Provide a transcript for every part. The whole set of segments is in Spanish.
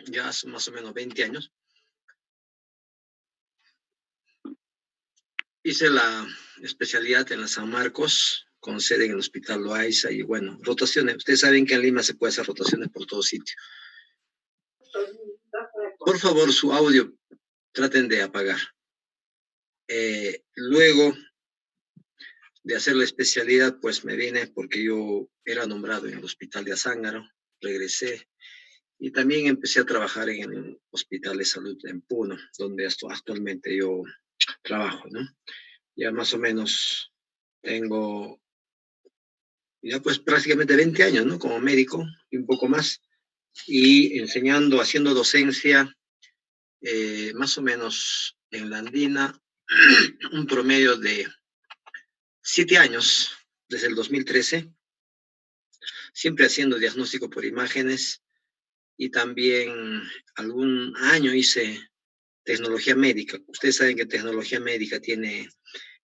ya hace más o menos 20 años. Hice la especialidad en la San Marcos, con sede en el Hospital Loaiza, y bueno, rotaciones. Ustedes saben que en Lima se puede hacer rotaciones por todo sitio. Por favor, su audio traten de apagar. Luego de hacer la especialidad, pues me vine porque yo era nombrado en el Hospital de Azángaro, regresé y también empecé a trabajar en el Hospital de Salud en Puno, donde actualmente yo trabajo, ¿no? Ya más o menos tengo ya pues prácticamente 20 años, ¿no? Como médico y un poco más, y enseñando, haciendo docencia, más o menos en la Andina, un promedio de 7 años, desde el 2013, siempre haciendo diagnóstico por imágenes, y también algún año hice tecnología médica. Ustedes saben que tecnología médica tiene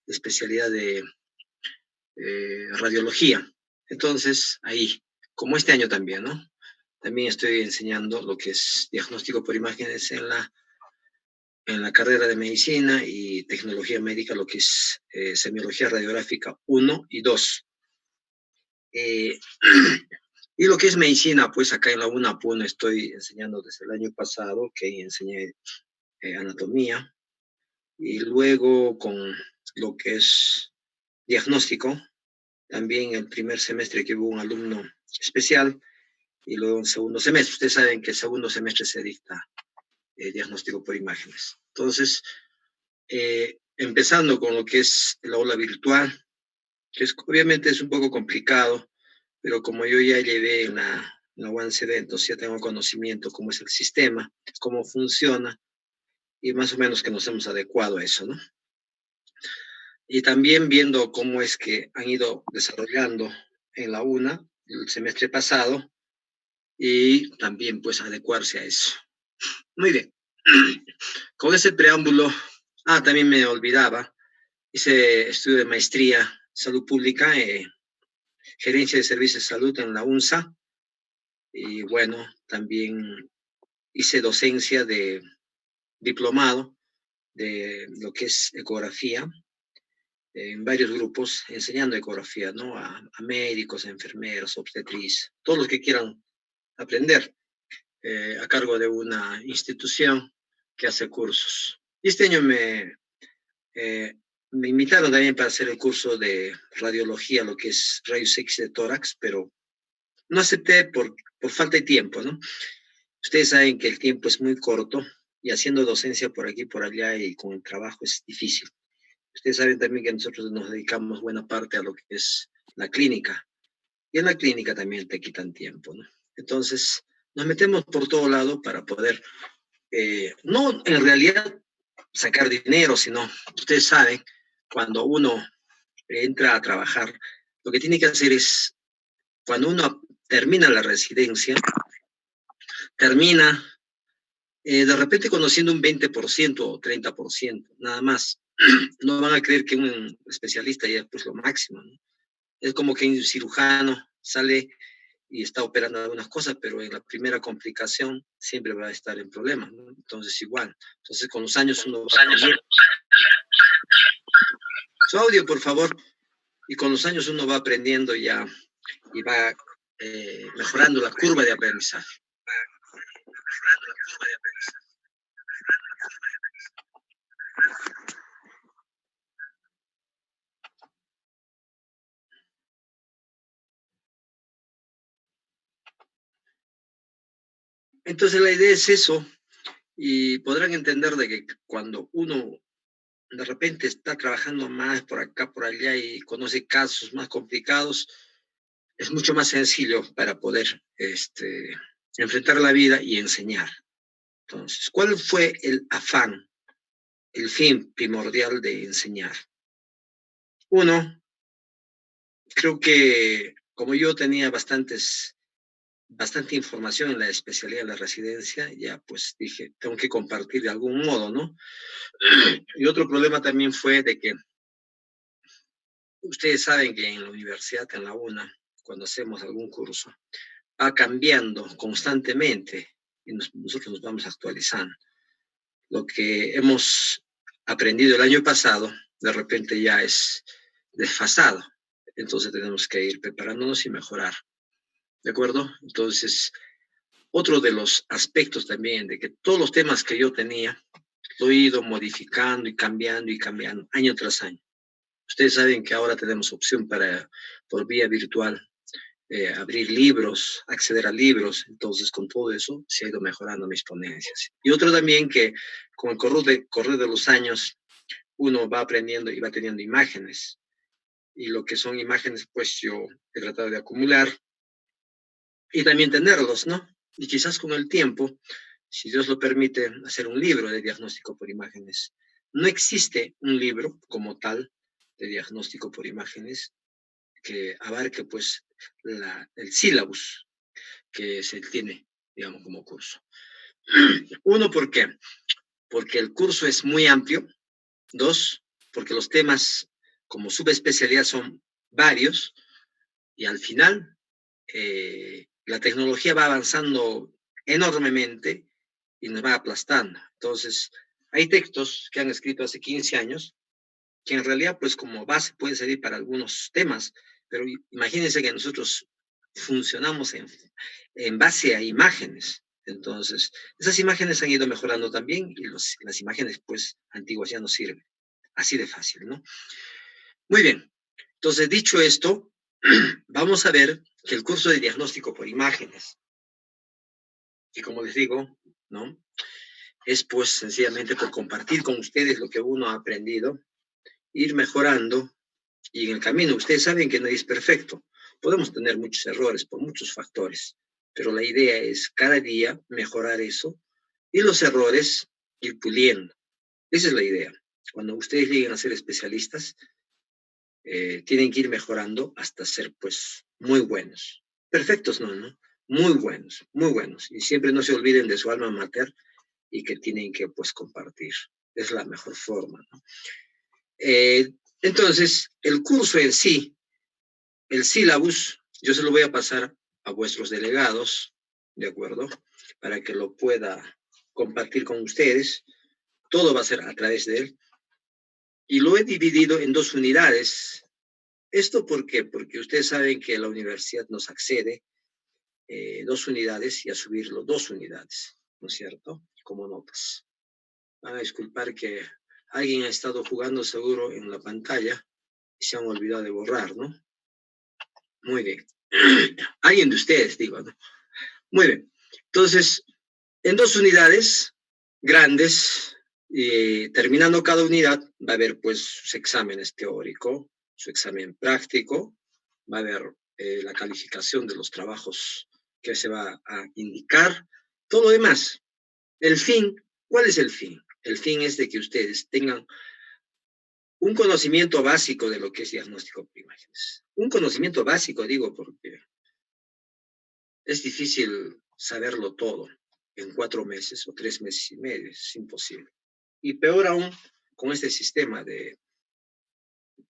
especialidad de radiología. Entonces, ahí, como este año también, ¿no? También estoy enseñando lo que es diagnóstico por imágenes en la carrera de medicina, y tecnología médica, lo que es semiología radiográfica 1 y 2. Y lo que es medicina, pues acá en la UNAPUN estoy enseñando desde el año pasado, que enseñé anatomía, y luego con lo que es diagnóstico, también el primer semestre que hubo un alumno especial, y luego en segundo semestre. Ustedes saben que el segundo semestre se dicta diagnóstico por imágenes. Entonces, empezando con lo que es el aula virtual, que obviamente es un poco complicado, pero como yo ya llevé en la UANCD, entonces ya tengo conocimiento cómo es el sistema, cómo funciona, y más o menos que nos hemos adecuado a eso, ¿no? Y también viendo cómo es que han ido desarrollando en la UNA el semestre pasado, y también pues adecuarse a eso. Muy bien. Con ese preámbulo, también me olvidaba, hice estudio de maestría, salud pública, gerencia de servicios de salud en la UNSA, y bueno, también hice docencia de diplomado de lo que es ecografía, en varios grupos, enseñando ecografía, ¿no? A médicos, a enfermeros, obstetriz, todos los que quieran aprender, a cargo de una institución que hace cursos. Y este año eh, me invitaron también para hacer el curso de radiología, lo que es rayos X de tórax, pero no acepté por falta de tiempo, ¿no? Ustedes saben que el tiempo es muy corto, y haciendo docencia por aquí y por allá y con el trabajo es difícil. Ustedes saben también que nosotros nos dedicamos buena parte a lo que es la clínica, y en la clínica también te quitan tiempo, ¿no? Entonces, nos metemos por todo lado para poder, no en realidad sacar dinero, sino, ustedes saben, cuando uno entra a trabajar, lo que tiene que hacer es, cuando uno termina la residencia, termina de repente conociendo un 20% o 30%, nada más. No van a creer que un especialista ya es pues lo máximo, ¿no? Es como que un cirujano sale y está operando algunas cosas, pero en la primera complicación siempre va a estar en problemas, ¿no? Entonces igual. Entonces con los años uno va aprendiendo. Su audio, por favor. Y con los años uno va aprendiendo ya, y va mejorando la curva de aprendizaje. Entonces la idea es eso, y podrán entender de que cuando uno de repente está trabajando más por acá, por allá, y conoce casos más complicados, es mucho más sencillo para poder enfrentar la vida y enseñar. Entonces, ¿cuál fue el afán, el fin primordial de enseñar? Uno, creo que como yo tenía bastante información en la especialidad de la residencia, ya pues dije, tengo que compartir de algún modo, ¿no? Y otro problema también fue de que ustedes saben que en la universidad, en la UNA, cuando hacemos algún curso, va cambiando constantemente. y nosotros nos vamos actualizando. Lo que hemos aprendido el año pasado, de repente ya es desfasado. Entonces tenemos que ir preparándonos y mejorar. ¿De acuerdo? Entonces, otro de los aspectos también de que todos los temas que yo tenía, lo he ido modificando y cambiando, año tras año. Ustedes saben que ahora tenemos opción para, por vía virtual, abrir libros, acceder a libros, entonces con todo eso se ha ido mejorando mis ponencias. Y otro también que con el correr de los años uno va aprendiendo y va teniendo imágenes, y lo que son imágenes pues yo he tratado de acumular y también tenerlos, ¿no? Y quizás con el tiempo, si Dios lo permite, hacer un libro de diagnóstico por imágenes. No existe un libro como tal de diagnóstico por imágenes que abarque pues el sílabus que se tiene, digamos, como curso. Uno, ¿por qué? Porque el curso es muy amplio. Dos, porque los temas como subespecialidad son varios y al final la tecnología va avanzando enormemente y nos va aplastando. Entonces, hay textos que han escrito hace 15 años que en realidad, pues como base puede servir para algunos temas, pero imagínense que nosotros funcionamos en base a imágenes. Entonces, esas imágenes han ido mejorando también y las imágenes, pues, antiguas ya no sirven. Así de fácil, ¿no? Muy bien. Entonces, dicho esto, vamos a ver que el curso de diagnóstico por imágenes, y como les digo, ¿no? Es pues sencillamente por compartir con ustedes lo que uno ha aprendido, ir mejorando. Y en el camino, ustedes saben que nadie es perfecto. Podemos tener muchos errores por muchos factores, pero la idea es cada día mejorar eso y los errores ir puliendo. Esa es la idea. Cuando ustedes lleguen a ser especialistas, tienen que ir mejorando hasta ser, pues, muy buenos. Perfectos, no, ¿no? Muy buenos, muy buenos. Y siempre no se olviden de su alma mater y que tienen que, pues, compartir. Es la mejor forma, ¿no? Entonces, el curso en sí, el sílabus, yo se lo voy a pasar a vuestros delegados, ¿de acuerdo? Para que lo pueda compartir con ustedes. Todo va a ser a través de él. Y lo he dividido en 2 unidades. ¿Esto por qué? Porque ustedes saben que la universidad nos accede 2 unidades y a subirlo 2 unidades, ¿no es cierto? Como notas. Van a disculpar que alguien ha estado jugando seguro en la pantalla y se han olvidado de borrar, ¿no? Muy bien. Alguien de ustedes, digo, ¿no? Muy bien. Entonces, en 2 unidades grandes, terminando cada unidad, va a haber pues sus exámenes teórico, su examen práctico, va a haber la calificación de los trabajos que se va a indicar, todo lo demás. El fin, ¿cuál es el fin? El fin es de que ustedes tengan un conocimiento básico de lo que es diagnóstico por imágenes. Un conocimiento básico, digo, porque es difícil saberlo todo en 4 meses o 3 meses y medio, es imposible. Y peor aún con este sistema de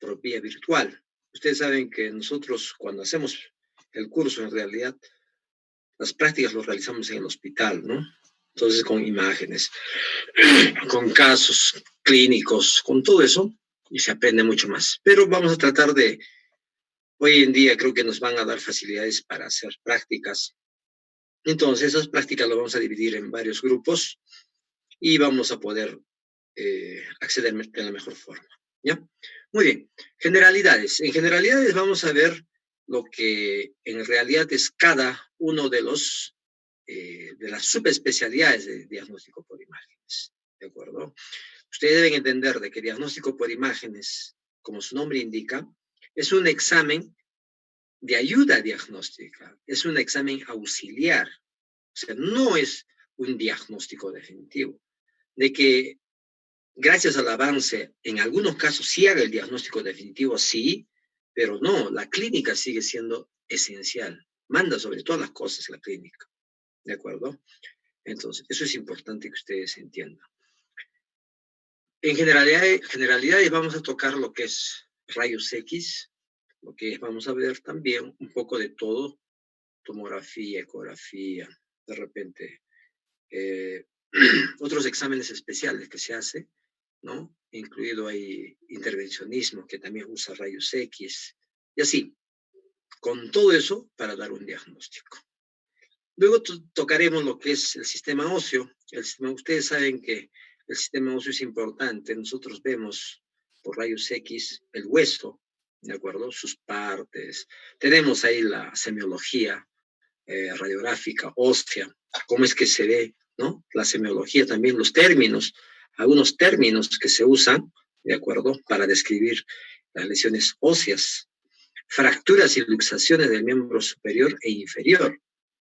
por vía virtual. Ustedes saben que nosotros cuando hacemos el curso, en realidad, las prácticas lo realizamos en el hospital, ¿no? Entonces, con imágenes, con casos clínicos, con todo eso, y se aprende mucho más. Pero vamos a tratar de, hoy en día creo que nos van a dar facilidades para hacer prácticas. Entonces, esas prácticas las vamos a dividir en varios grupos y vamos a poder acceder de la mejor forma. ¿Ya? Muy bien. Generalidades. En generalidades vamos a ver lo que en realidad es cada uno de las subespecialidades de diagnóstico por imágenes. ¿De acuerdo? Ustedes deben entender de que diagnóstico por imágenes, como su nombre indica, es un examen de ayuda diagnóstica, es un examen auxiliar. O sea, no es un diagnóstico definitivo. De que gracias al avance, en algunos casos sí haga el diagnóstico definitivo, sí, pero no, la clínica sigue siendo esencial. Manda sobre todas las cosas la clínica, ¿de acuerdo? Entonces, eso es importante que ustedes entiendan. En generalidades vamos a tocar lo que es rayos X, lo que vamos a ver también un poco de todo, tomografía, ecografía, de repente eh, otros exámenes especiales que se hace, ¿no? Incluido ahí intervencionismo, que también usa rayos X, y así, con todo eso para dar un diagnóstico. Luego tocaremos lo que es el sistema óseo. Ustedes saben que el sistema óseo es importante. Nosotros vemos por rayos X el hueso, ¿de acuerdo? Sus partes. Tenemos ahí la semiología radiográfica ósea, cómo es que se ve, ¿no? La semiología también, los términos, algunos términos que se usan, ¿de acuerdo? Para describir las lesiones óseas, fracturas y luxaciones del miembro superior e inferior,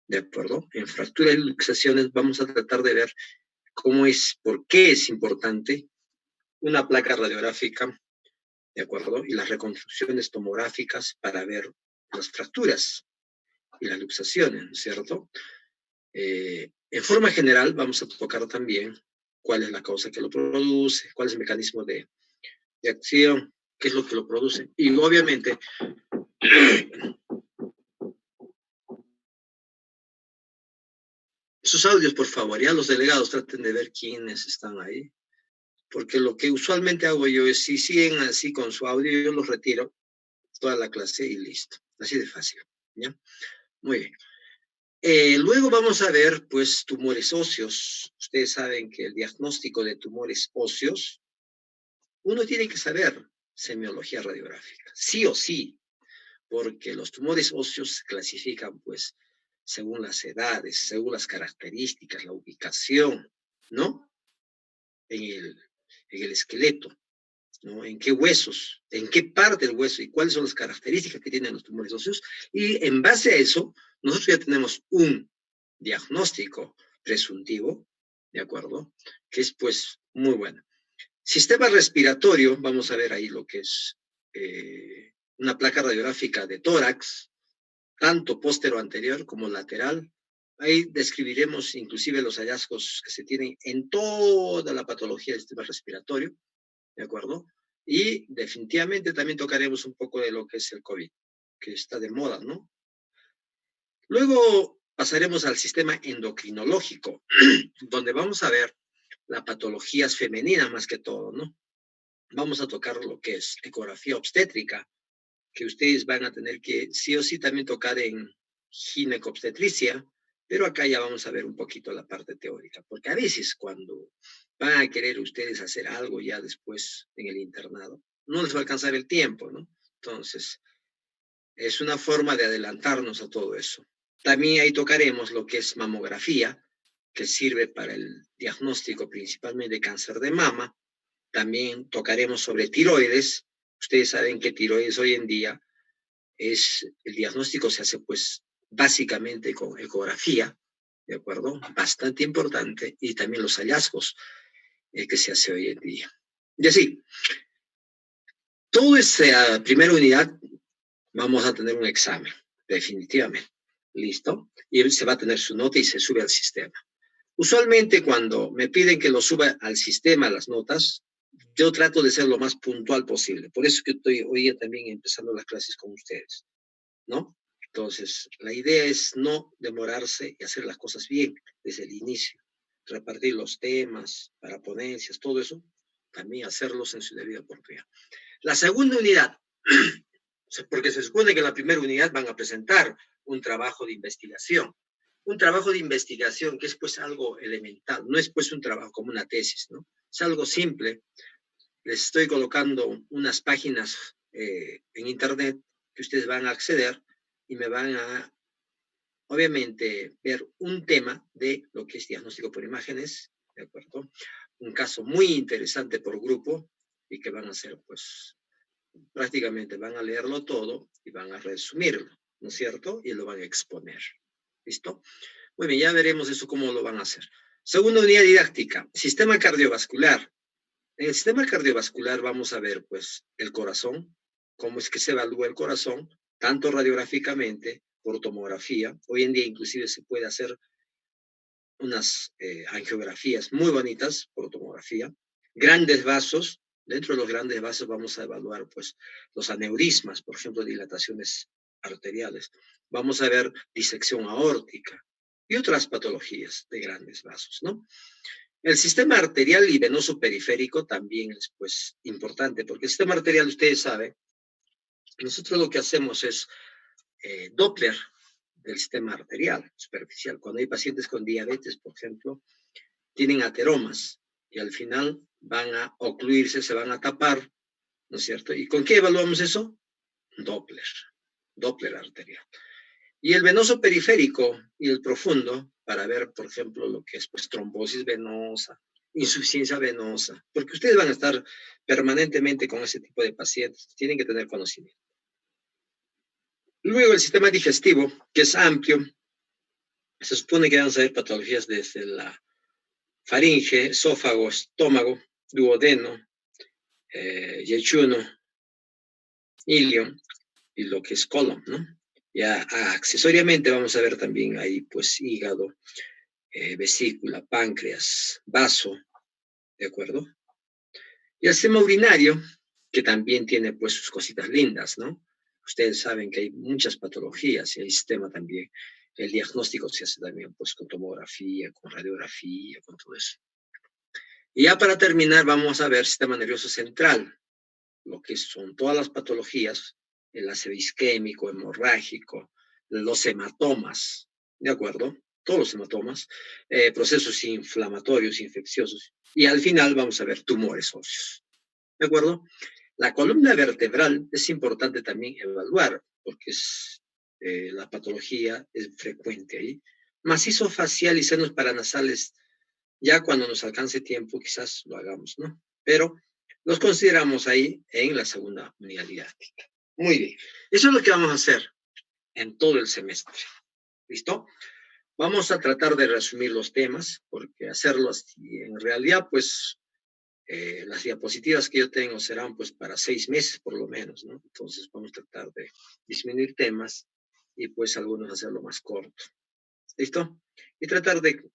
¿de acuerdo? En fracturas y luxaciones vamos a tratar de ver cómo es, por qué es importante una placa radiográfica, ¿de acuerdo? Y las reconstrucciones tomográficas para ver las fracturas y las luxaciones, ¿no es cierto? En forma general, vamos a tocar también cuál es la causa que lo produce, cuál es el mecanismo de acción, qué es lo que lo produce. Y obviamente, sus audios, por favor, ya los delegados traten de ver quiénes están ahí, porque lo que usualmente hago yo es, si siguen así con su audio, yo los retiro toda la clase y listo. Así de fácil, ¿ya? Muy bien. Luego vamos a ver, pues, tumores óseos. Ustedes saben que el diagnóstico de tumores óseos, uno tiene que saber semiología radiográfica, sí o sí, porque los tumores óseos se clasifican, pues, según las edades, según las características, la ubicación, ¿no? En el esqueleto, ¿no? En qué huesos, en qué parte del hueso y cuáles son las características que tienen los tumores óseos. Y en base a eso, nosotros ya tenemos un diagnóstico presuntivo, ¿de acuerdo? Que es, pues, muy bueno. Sistema respiratorio, vamos a ver ahí lo que es una placa radiográfica de tórax, tanto póstero anterior como lateral. Ahí describiremos inclusive los hallazgos que se tienen en toda la patología del sistema respiratorio, ¿de acuerdo? Y definitivamente también tocaremos un poco de lo que es el COVID, que está de moda, ¿no? Luego pasaremos al sistema endocrinológico, donde vamos a ver las patologías femeninas más que todo, ¿no? Vamos a tocar lo que es ecografía obstétrica, que ustedes van a tener que sí o sí también tocar en ginecobstetricia, pero acá ya vamos a ver un poquito la parte teórica, porque a veces cuando van a querer ustedes hacer algo ya después en el internado, no les va a alcanzar el tiempo, ¿no? Entonces, es una forma de adelantarnos a todo eso. También ahí tocaremos lo que es mamografía, que sirve para el diagnóstico principalmente de cáncer de mama. También tocaremos sobre tiroides. Ustedes saben que tiroides hoy en día el diagnóstico se hace pues básicamente con ecografía, ¿de acuerdo? Bastante importante, y también los hallazgos que se hace hoy en día. Y así, toda esa primera unidad vamos a tener un examen, definitivamente. ¿Listo? Y se va a tener su nota y se sube al sistema. Usualmente cuando me piden que lo suba al sistema las notas, yo trato de ser lo más puntual posible. Por eso que estoy hoy día también empezando las clases con ustedes, ¿no? Entonces, la idea es no demorarse y hacer las cosas bien desde el inicio. Repartir los temas para ponencias, todo eso, también hacerlos en su debida oportunidad. La segunda unidad, porque se supone que en la primera unidad van a presentar un trabajo de investigación. Un trabajo de investigación que es pues algo elemental, no es pues un trabajo como una tesis, ¿no? Es algo simple. Les estoy colocando unas páginas en internet que ustedes van a acceder y me van a, obviamente, ver un tema de lo que es diagnóstico por imágenes, ¿de acuerdo? Un caso muy interesante por grupo y que van a hacer pues prácticamente van a leerlo todo y van a resumirlo, ¿no es cierto? Y lo van a exponer. ¿Listo? Muy bien, ya veremos eso cómo lo van a hacer. Segunda unidad didáctica, sistema cardiovascular. En el sistema cardiovascular vamos a ver, pues, el corazón, cómo es que se evalúa el corazón, tanto radiográficamente por tomografía. Hoy en día inclusive se puede hacer unas angiografías muy bonitas por tomografía. Grandes vasos, dentro de los grandes vasos vamos a evaluar pues los aneurismas, por ejemplo, dilataciones arteriales. Vamos a ver disección aórtica, y otras patologías de grandes vasos, ¿no? El sistema arterial y venoso periférico también es, pues, importante, porque el sistema arterial, ustedes saben, nosotros lo que hacemos es Doppler del sistema arterial superficial. Cuando hay pacientes con diabetes, por ejemplo, tienen ateromas y al final van a ocluirse, se van a tapar, ¿no es cierto? ¿Y con qué evaluamos eso? Doppler, Doppler arterial. Y el venoso periférico y el profundo, para ver, por ejemplo, lo que es pues, trombosis venosa, insuficiencia venosa, porque ustedes van a estar permanentemente con ese tipo de pacientes, tienen que tener conocimiento. Luego el sistema digestivo, que es amplio, se supone que van a ser patologías desde la faringe, esófago, estómago, duodeno, yeyuno, ilio y lo que es colon, ¿no? Ya accesoriamente vamos a ver también ahí pues hígado, vesícula, páncreas, vaso, ¿de acuerdo? Y el sistema urinario, que también tiene pues sus cositas lindas, ¿no? Ustedes saben que hay muchas patologías y hay sistema también. El diagnóstico se hace también pues con tomografía, con radiografía, con todo eso. Y ya para terminar vamos a ver sistema nervioso central, lo que son todas las patologías, el ácido isquémico, hemorrágico, los hematomas, ¿de acuerdo? Todos los hematomas, procesos inflamatorios, infecciosos, y al final vamos a ver tumores óseos, ¿de acuerdo? La columna vertebral es importante también evaluar, porque la patología es frecuente ahí. Macizo facial y senos paranasales, ya cuando nos alcance tiempo quizás lo hagamos, ¿no? Pero los consideramos ahí en la segunda unidad didáctica. Muy bien. Eso es lo que vamos a hacer en todo el semestre. ¿Listo? Vamos a tratar de resumir los temas, porque hacerlo así, en realidad, pues, las diapositivas que yo tengo serán, pues, para 6 meses, por lo menos, ¿no? Entonces, vamos a tratar de disminuir temas y, pues, algunos hacerlo más corto. ¿Listo? Y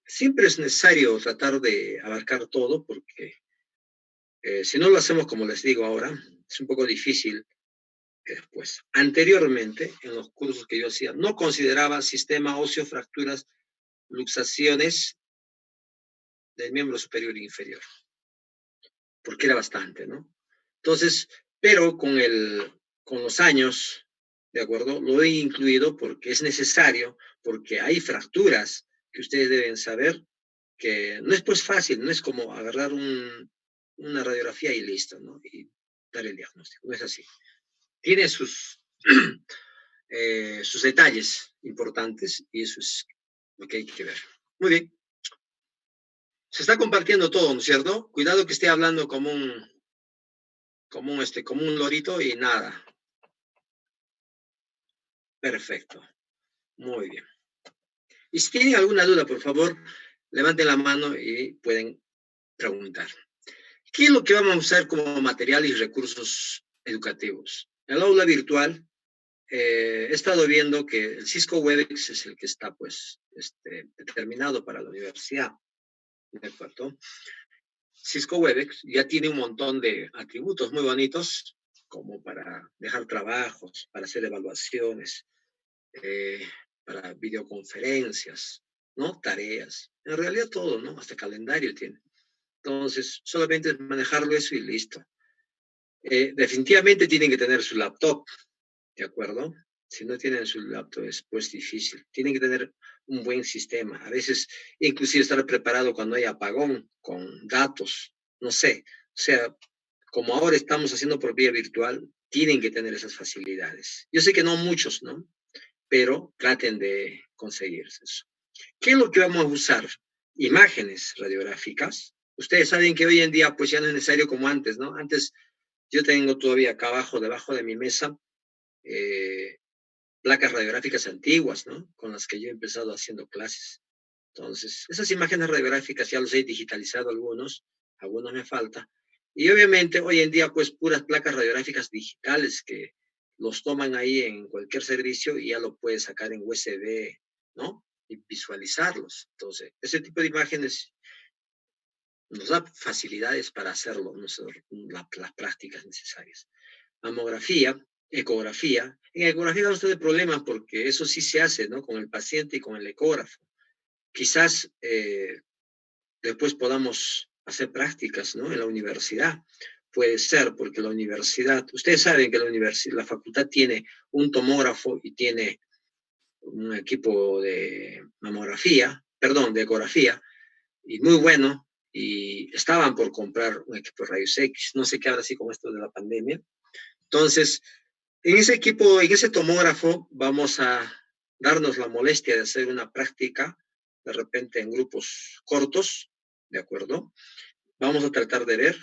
siempre es necesario tratar de abarcar todo, porque si no lo hacemos como les digo ahora, es un poco difícil después. Anteriormente, en los cursos que yo hacía, no consideraba sistema óseo, fracturas, luxaciones del miembro superior e inferior, porque era bastante, ¿no? Entonces, pero con los años, ¿de acuerdo? Lo he incluido porque es necesario, porque hay fracturas que ustedes deben saber que no es pues fácil, no es como agarrar una radiografía y listo, ¿no? Y dar el diagnóstico, no es así. Tiene sus detalles importantes y eso es lo que hay que ver. Muy bien. Se está compartiendo todo, ¿no es cierto? Cuidado que esté hablando como un lorito y nada. Perfecto. Muy bien. Y si tienen alguna duda, por favor, levanten la mano y pueden preguntar. ¿Qué es lo que vamos a usar como material y recursos educativos? En el aula virtual, he estado viendo que el Cisco Webex es el que está, pues, determinado para la universidad, ¿de acuerdo? Cisco Webex ya tiene un montón de atributos muy bonitos, como para dejar trabajos, para hacer evaluaciones, eh, para videoconferencias, ¿no? Tareas. En realidad todo, ¿no? Hasta calendario tiene. Entonces, solamente es manejarlo eso y listo. Definitivamente tienen que tener su laptop, ¿de acuerdo? Si no tienen su laptop es pues difícil. Tienen que tener un buen sistema. A veces, inclusive estar preparado cuando hay apagón con datos, no sé. O sea, como ahora estamos haciendo por vía virtual, tienen que tener esas facilidades. Yo sé que no muchos, ¿no? Pero traten de conseguirse eso. ¿Qué es lo que vamos a usar? Imágenes radiográficas. Ustedes saben que hoy en día pues ya no es necesario como antes, ¿no? Antes yo tengo todavía acá abajo, debajo de mi mesa, eh, placas radiográficas antiguas, ¿no? Con las que yo he empezado haciendo clases. Entonces, esas imágenes radiográficas ya los he digitalizado algunos me falta. Y obviamente hoy en día, pues puras placas radiográficas digitales que los toman ahí en cualquier servicio y ya lo puedes sacar en USB, ¿no? Y visualizarlos. Entonces, ese tipo de imágenes nos da facilidades para hacerlo, ¿no? Las prácticas necesarias. Mamografía, ecografía. En ecografía vamos a tener problemas porque eso sí se hace, ¿no? Con el paciente y con el ecógrafo. quizás después podamos hacer prácticas, ¿no? En la universidad. Puede ser, porque la universidad, ustedes saben que la facultad tiene un tomógrafo y tiene un equipo de mamografía, perdón, de ecografía, y muy bueno, y estaban por comprar un equipo de rayos X, no sé qué ahora sí con esto de la pandemia. Entonces, en ese equipo, en ese tomógrafo, vamos a darnos la molestia de hacer una práctica, de repente en grupos cortos, ¿de acuerdo? Vamos a tratar de ver,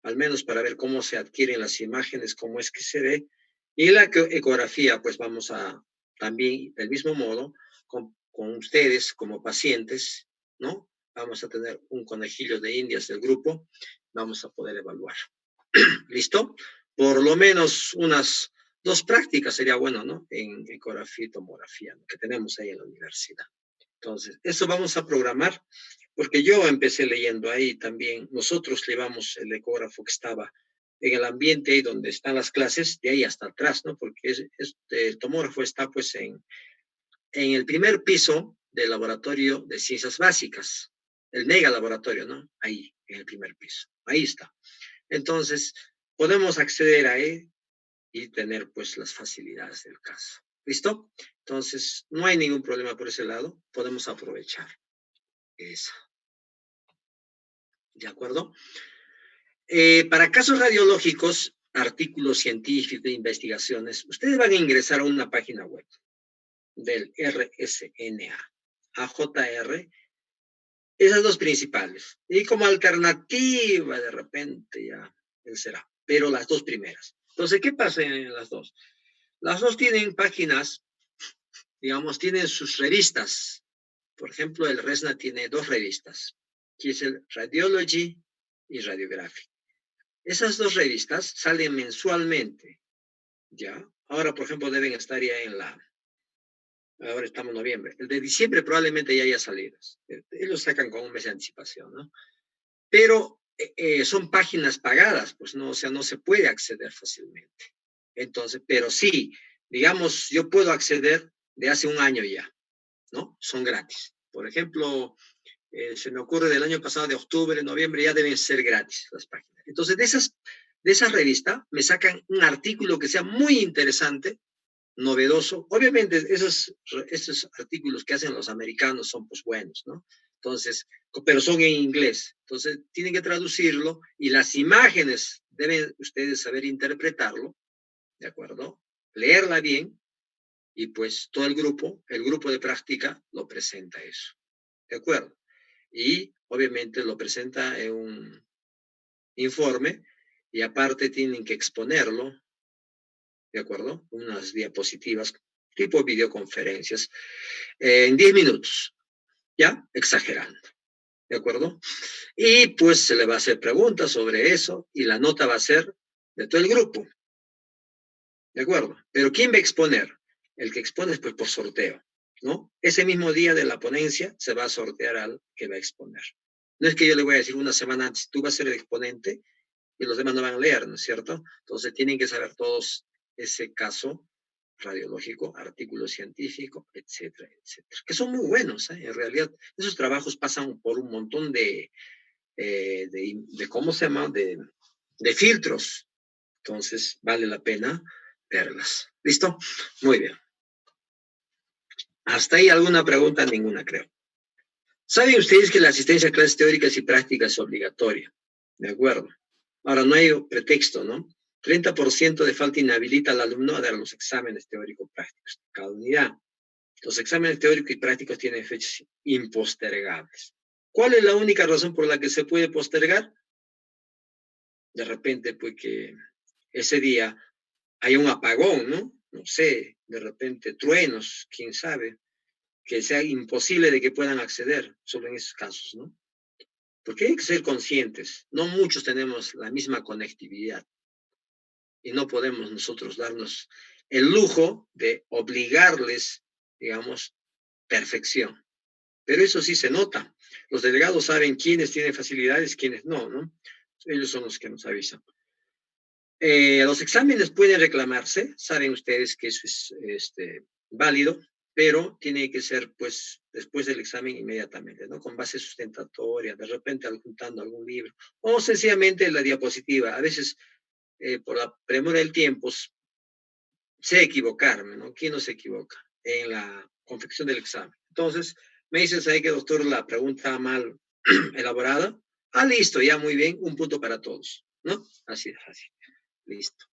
al menos para ver cómo se adquieren las imágenes, cómo es que se ve. Y la ecografía, pues vamos a también, del mismo modo, con ustedes como pacientes, ¿no? Vamos a tener un conejillo de indias del grupo, vamos a poder evaluar. ¿Listo? Por lo menos unas 2 prácticas sería bueno, ¿no? En ecografía y tomografía, ¿no? Que tenemos ahí en la universidad. Entonces, eso vamos a programar, porque yo empecé leyendo ahí también. Nosotros llevamos el ecógrafo que estaba en el ambiente ahí donde están las clases, de ahí hasta atrás, ¿no? Porque el tomógrafo está pues en el primer piso del laboratorio de ciencias básicas, el mega laboratorio, ¿no? Ahí, en el primer piso. Ahí está. Entonces, podemos acceder a él y tener pues las facilidades del caso. ¿Listo? Entonces, no hay ningún problema por ese lado. Podemos aprovechar eso. ¿De acuerdo? Para casos radiológicos, artículos científicos, investigaciones, ustedes van a ingresar a una página web del RSNA, AJR, esas 2 principales. Y como alternativa, de repente ya él será, pero las 2 primeras. Entonces, ¿qué pasa en las 2? Las 2 tienen páginas, digamos, tienen sus revistas. Por ejemplo, el RESNA tiene 2 revistas, que es el Radiology y Radiography. Esas 2 revistas salen mensualmente, ¿ya? Ahora, por ejemplo, deben estar ya ahora estamos en noviembre. El de diciembre probablemente ya haya salido. Ellos sacan con un mes de anticipación, ¿no? Pero son páginas pagadas, pues no, o sea, no se puede acceder fácilmente. Entonces, pero sí, digamos, yo puedo acceder de hace un año ya, ¿no? Son gratis. Por ejemplo, se me ocurre del año pasado, de octubre, noviembre, ya deben ser gratis las páginas. Entonces, de esa revista me sacan un artículo que sea muy interesante, novedoso. Obviamente, esos artículos que hacen los americanos son pues buenos, ¿no? Entonces, pero son en inglés. Entonces, tienen que traducirlo y las imágenes deben ustedes saber interpretarlo, ¿de acuerdo? Leerla bien y pues todo el grupo de práctica lo presenta eso, ¿de acuerdo? Y obviamente lo presenta en un informe y aparte tienen que exponerlo, ¿de acuerdo? Unas diapositivas tipo videoconferencias en 10 minutos, ¿ya? Exagerando, ¿de acuerdo? Y pues se le va a hacer preguntas sobre eso y la nota va a ser de todo el grupo, ¿de acuerdo? Pero ¿quién va a exponer? El que expone es pues por sorteo, ¿no? Ese mismo día de la ponencia se va a sortear al que va a exponer. No es que yo le voy a decir una semana antes, tú vas a ser el exponente y los demás no van a leer, ¿no es cierto? Entonces tienen que saber todos ese caso radiológico, artículo científico, etcétera, etcétera. Que son muy buenos, ¿eh? En realidad, esos trabajos pasan por un montón ¿cómo se llama? De filtros. Entonces, vale la pena verlas. ¿Listo? Muy bien. ¿Hasta ahí alguna pregunta? Ninguna, creo. ¿Saben ustedes que la asistencia a clases teóricas y prácticas es obligatoria? De acuerdo. Ahora, no hay pretexto, ¿no? 30% de falta inhabilita al alumno a dar los exámenes teórico-prácticos de cada unidad. Los exámenes teóricos y prácticos tienen fechas impostergables. ¿Cuál es la única razón por la que se puede postergar? De repente, pues que ese día hay un apagón, ¿no? No sé, de repente truenos, quién sabe, que sea imposible de que puedan acceder, solo en esos casos, ¿no? Porque hay que ser conscientes, no muchos tenemos la misma conectividad y no podemos nosotros darnos el lujo de obligarles, digamos, perfección. Pero eso sí se nota. Los delegados saben quiénes tienen facilidades, quiénes no, ¿no? Ellos son los que nos avisan. Los exámenes pueden reclamarse, saben ustedes que eso es válido, pero tiene que ser, pues, después del examen inmediatamente, ¿no? Con base sustentatoria, de repente juntando algún libro, o sencillamente la diapositiva. A veces, por la premura del tiempo, sé equivocarme, ¿no? ¿Quién no se equivoca en la confección del examen? Entonces, me dices ahí que, doctor, la pregunta mal elaborada. Ah, listo, ya muy bien, un punto para todos, ¿no? Así de fácil. Listo.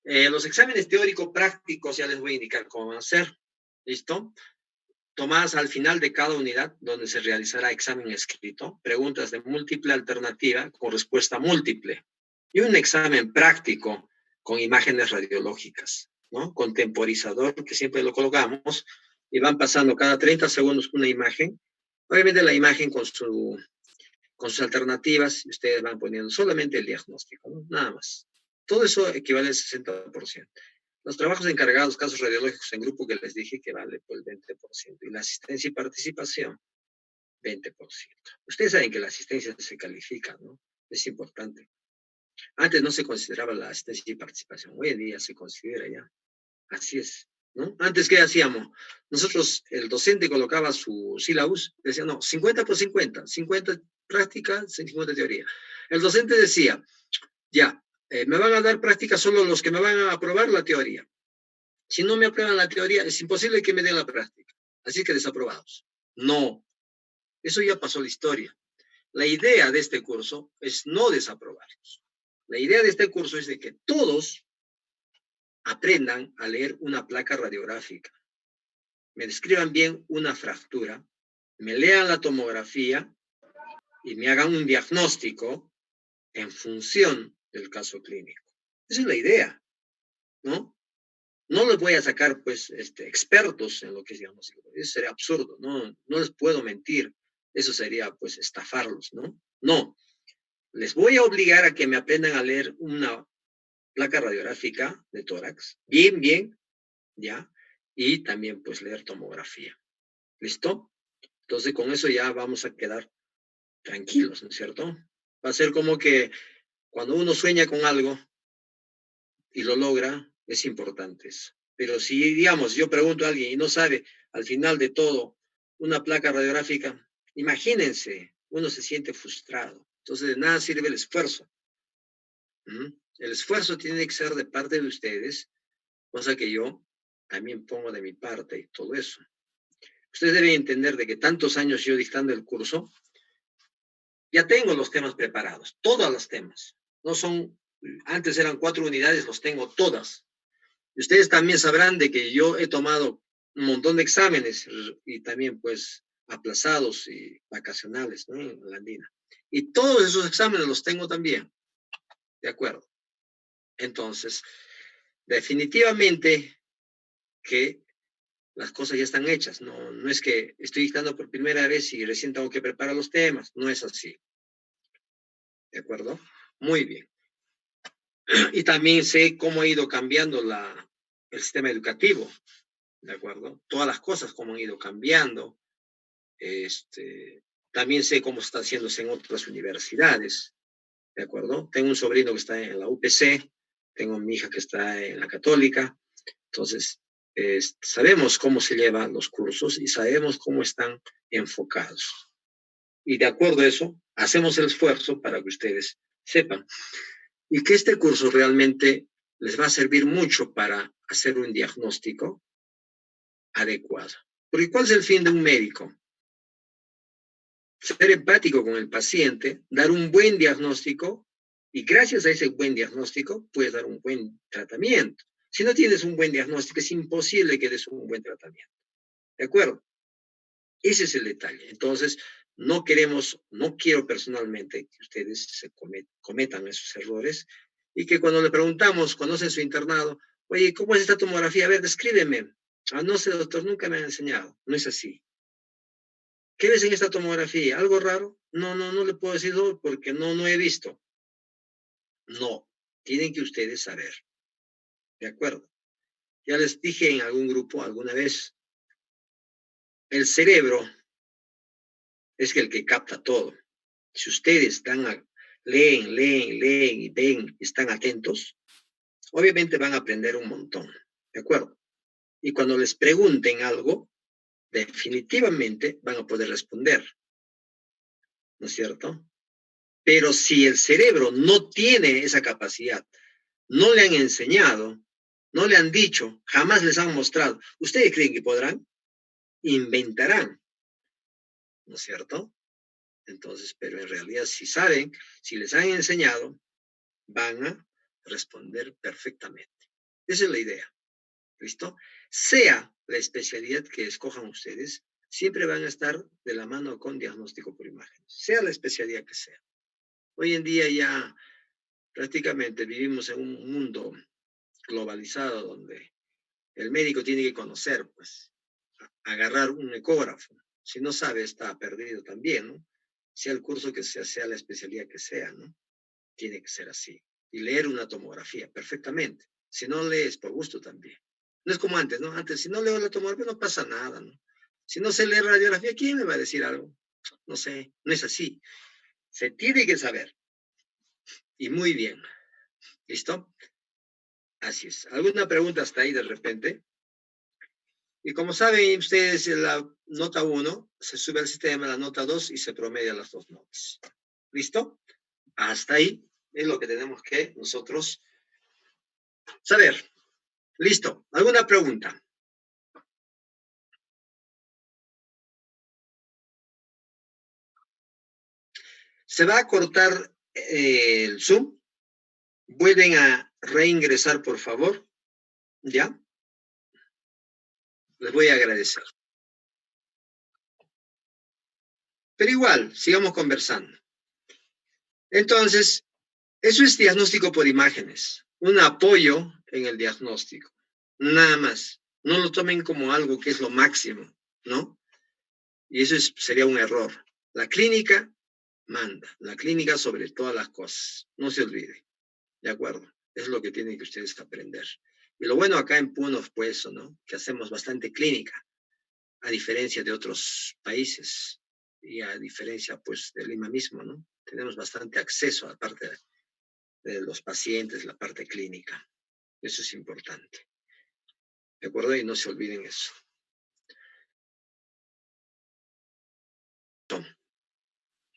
Los exámenes teórico-prácticos ya les voy a indicar cómo van a ser. ¿Listo? Tomadas al final de cada unidad, donde se realizará examen escrito, preguntas de múltiple alternativa con respuesta múltiple y un examen práctico con imágenes radiológicas, ¿no? Con temporizador, que siempre lo colocamos, y van pasando cada 30 segundos una imagen. Obviamente la imagen con sus alternativas, y ustedes van poniendo solamente el diagnóstico, ¿no? Nada más. Todo eso equivale al 60%. Los trabajos encargados, casos radiológicos en grupo, que les dije que vale por el 20%. Y la asistencia y participación, 20%. Ustedes saben que la asistencia se califica, ¿no? Es importante. Antes no se consideraba la asistencia y participación. Hoy en día se considera ya. Así es, ¿no? Antes, ¿qué hacíamos? Nosotros, el docente colocaba su sílabus, decía, no, 50 por 50, 50 práctica, 50 teoría. El docente decía, ya, me van a dar práctica solo los que me van a aprobar la teoría. Si no me aprueban la teoría, es imposible que me den la práctica. Así que desaprobados. No, eso ya pasó la historia. La idea de este curso es no desaprobarlos. La idea de este curso es de que todos aprendan a leer una placa radiográfica, me describan bien una fractura, me lean la tomografía y me hagan un diagnóstico en función del caso clínico. Esa es la idea, ¿no? No les voy a sacar, pues, expertos en lo que es diagnóstico. Eso sería absurdo, ¿no? No les puedo mentir. Eso sería, pues, estafarlos, ¿no? No. Les voy a obligar a que me aprendan a leer una placa radiográfica de tórax, bien, bien, ¿ya? Y también, pues, leer tomografía. ¿Listo? Entonces, con eso ya vamos a quedar tranquilos, ¿no es cierto? Va a ser como que cuando uno sueña con algo y lo logra, es importante eso. Pero si, digamos, yo pregunto a alguien y no sabe al final de todo una placa radiográfica, imagínense, uno se siente frustrado. Entonces, de nada sirve el esfuerzo. El esfuerzo tiene que ser de parte de ustedes, cosa que yo también pongo de mi parte y todo eso. Ustedes deben entender de que tantos años yo dictando el curso, ya tengo los temas preparados, todos los temas. No son, antes eran 4 unidades, los tengo todas. Y ustedes también sabrán de que yo he tomado un montón de exámenes y también pues aplazados y vacacionales, ¿no? En la andina. Y todos esos exámenes los tengo también. ¿De acuerdo? Entonces, definitivamente que las cosas ya están hechas. No, no es que estoy dictando por primera vez y recién tengo que preparar los temas. No es así. ¿De acuerdo? Muy bien. Y también sé cómo ha ido cambiando el sistema educativo, ¿de acuerdo? Todas las cosas, cómo han ido cambiando. También sé cómo está haciéndose en otras universidades, ¿de acuerdo? Tengo un sobrino que está en la UPC, tengo mi hija que está en la Católica, entonces sabemos cómo se llevan los cursos y sabemos cómo están enfocados. Y de acuerdo a eso, hacemos el esfuerzo para que ustedes sepan. Y que este curso realmente les va a servir mucho para hacer un diagnóstico adecuado. Porque ¿cuál es el fin de un médico? Ser empático con el paciente, dar un buen diagnóstico y gracias a ese buen diagnóstico puedes dar un buen tratamiento. Si no tienes un buen diagnóstico, es imposible que des un buen tratamiento. ¿De acuerdo? Ese es el detalle. Entonces, no quiero personalmente que ustedes se cometan esos errores y que cuando le preguntamos, conocen su internado, oye, ¿cómo es esta tomografía? A ver, descríbeme. Ah, no sé, doctor, nunca me han enseñado. No es así. ¿Qué ves en esta tomografía? ¿Algo raro? No, no le puedo decir porque no he visto. No, tienen que ustedes saber. ¿De acuerdo? Ya les dije en algún grupo alguna vez, el cerebro es el que capta todo. Si ustedes leen y ven y están atentos, obviamente van a aprender un montón. ¿De acuerdo? Y cuando les pregunten algo, definitivamente van a poder responder, ¿no es cierto? Pero si el cerebro no tiene esa capacidad, no le han enseñado, no le han dicho, jamás les han mostrado, ¿ustedes creen que podrán? Inventarán, ¿no es cierto? Entonces, pero en realidad si saben, si les han enseñado, van a responder perfectamente. Esa es la idea. ¿Listo? Sea la especialidad que escojan ustedes, siempre van a estar de la mano con diagnóstico por imágenes, sea la especialidad que sea. Hoy en día ya prácticamente vivimos en un mundo globalizado donde el médico tiene que conocer, pues, agarrar un ecógrafo. Si no sabe, está perdido también, ¿no? Sea el curso que sea, sea la especialidad que sea, ¿no? Tiene que ser así. Y leer una tomografía perfectamente. Si no lees, por gusto también. No es como antes, ¿no? Antes, si no leo la tomografía, no pasa nada, ¿no? Si no sé leer radiografía, ¿quién me va a decir algo? No sé, no es así. Se tiene que saber. Y muy bien. ¿Listo? Así es. ¿Alguna pregunta hasta ahí de repente? Y como saben ustedes, la nota 1 se sube al sistema, la nota 2 y se promedia las dos notas. ¿Listo? Hasta ahí es lo que tenemos que nosotros saber. Listo. ¿Alguna pregunta? Se va a cortar el Zoom. Vuelven a reingresar, por favor. ¿Ya? Les voy a agradecer. Pero igual, sigamos conversando. Entonces, eso es diagnóstico por imágenes. Un apoyo en el diagnóstico. Nada más. No lo tomen como algo que es lo máximo, ¿no? Y eso sería un error. La clínica manda. La clínica sobre todas las cosas. No se olvide. ¿De acuerdo? Es lo que tienen que ustedes aprender. Y lo bueno acá en Puno fue eso, ¿no? Que hacemos bastante clínica, a diferencia de otros países y a diferencia, pues, de Lima mismo, ¿no? Tenemos bastante acceso a la parte de los pacientes, la parte clínica. Eso es importante. ¿De acuerdo? Y no se olviden eso.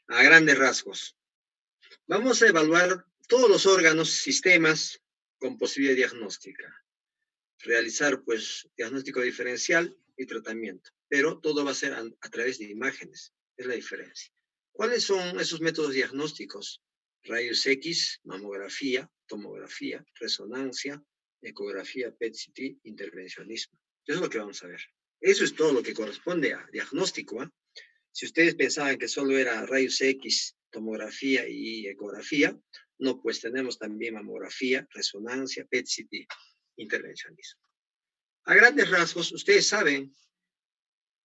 A grandes rasgos. Vamos a evaluar todos los órganos, sistemas con posibilidad diagnóstica. Realizar, pues, diagnóstico diferencial y tratamiento. Pero todo va a ser a través de imágenes. Es la diferencia. ¿Cuáles son esos métodos diagnósticos? Rayos X, mamografía, tomografía, resonancia, ecografía, PET-CT, intervencionismo. Eso es lo que vamos a ver. Eso es todo lo que corresponde a diagnóstico, ¿eh? Si ustedes pensaban que solo era rayos X, tomografía y ecografía, no, pues tenemos también mamografía, resonancia, PET-CT, intervencionismo. A grandes rasgos, ustedes saben,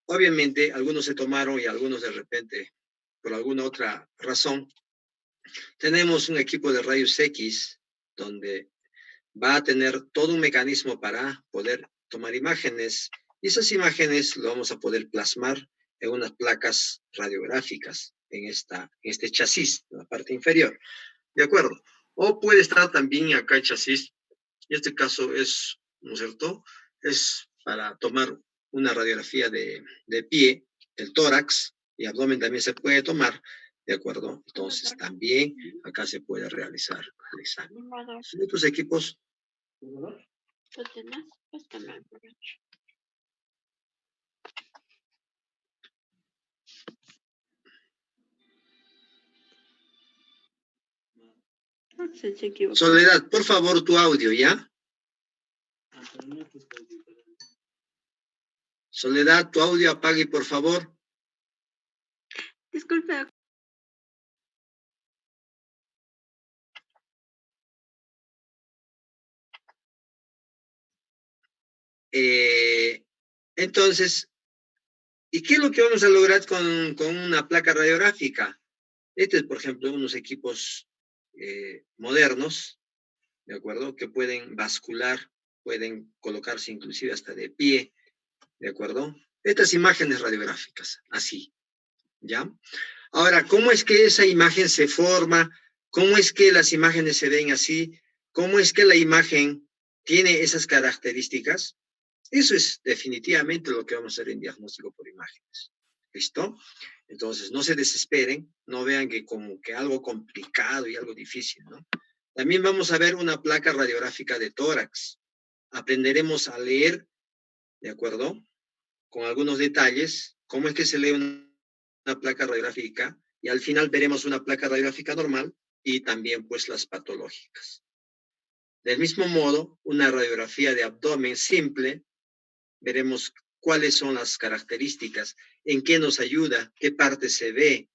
obviamente algunos se tomaron y algunos de repente, por alguna otra razón, tenemos un equipo de rayos X donde va a tener todo un mecanismo para poder tomar imágenes y esas imágenes lo vamos a poder plasmar en unas placas radiográficas en este chasis, en la parte inferior. ¿De acuerdo? O puede estar también acá el chasis. En este caso es, ¿no es cierto? Es para tomar una radiografía de pie, el tórax y abdomen también se puede tomar, ¿de acuerdo? Entonces también acá se puede realizar el examen. Son otros equipos. Soledad, por favor, tu audio, ¿ya? Soledad, tu audio apague, por favor. Disculpe. Entonces, ¿y qué es lo que vamos a lograr con una placa radiográfica? Este es, por ejemplo, unos equipos modernos, ¿de acuerdo? Que pueden bascular, pueden colocarse inclusive hasta de pie, ¿de acuerdo? Estas imágenes radiográficas, así, ¿ya? Ahora, ¿cómo es que esa imagen se forma? ¿Cómo es que las imágenes se ven así? ¿Cómo es que la imagen tiene esas características? Eso es definitivamente lo que vamos a hacer en diagnóstico por imágenes. ¿Listo? Entonces, no se desesperen, no vean que como que algo complicado y algo difícil, ¿no? También vamos a ver una placa radiográfica de tórax. Aprenderemos a leer, ¿de acuerdo? Con algunos detalles, cómo es que se lee una placa radiográfica, y al final veremos una placa radiográfica normal y también pues las patológicas. Del mismo modo, una radiografía de abdomen simple, veremos cuáles son las características, en qué nos ayuda, qué parte se ve,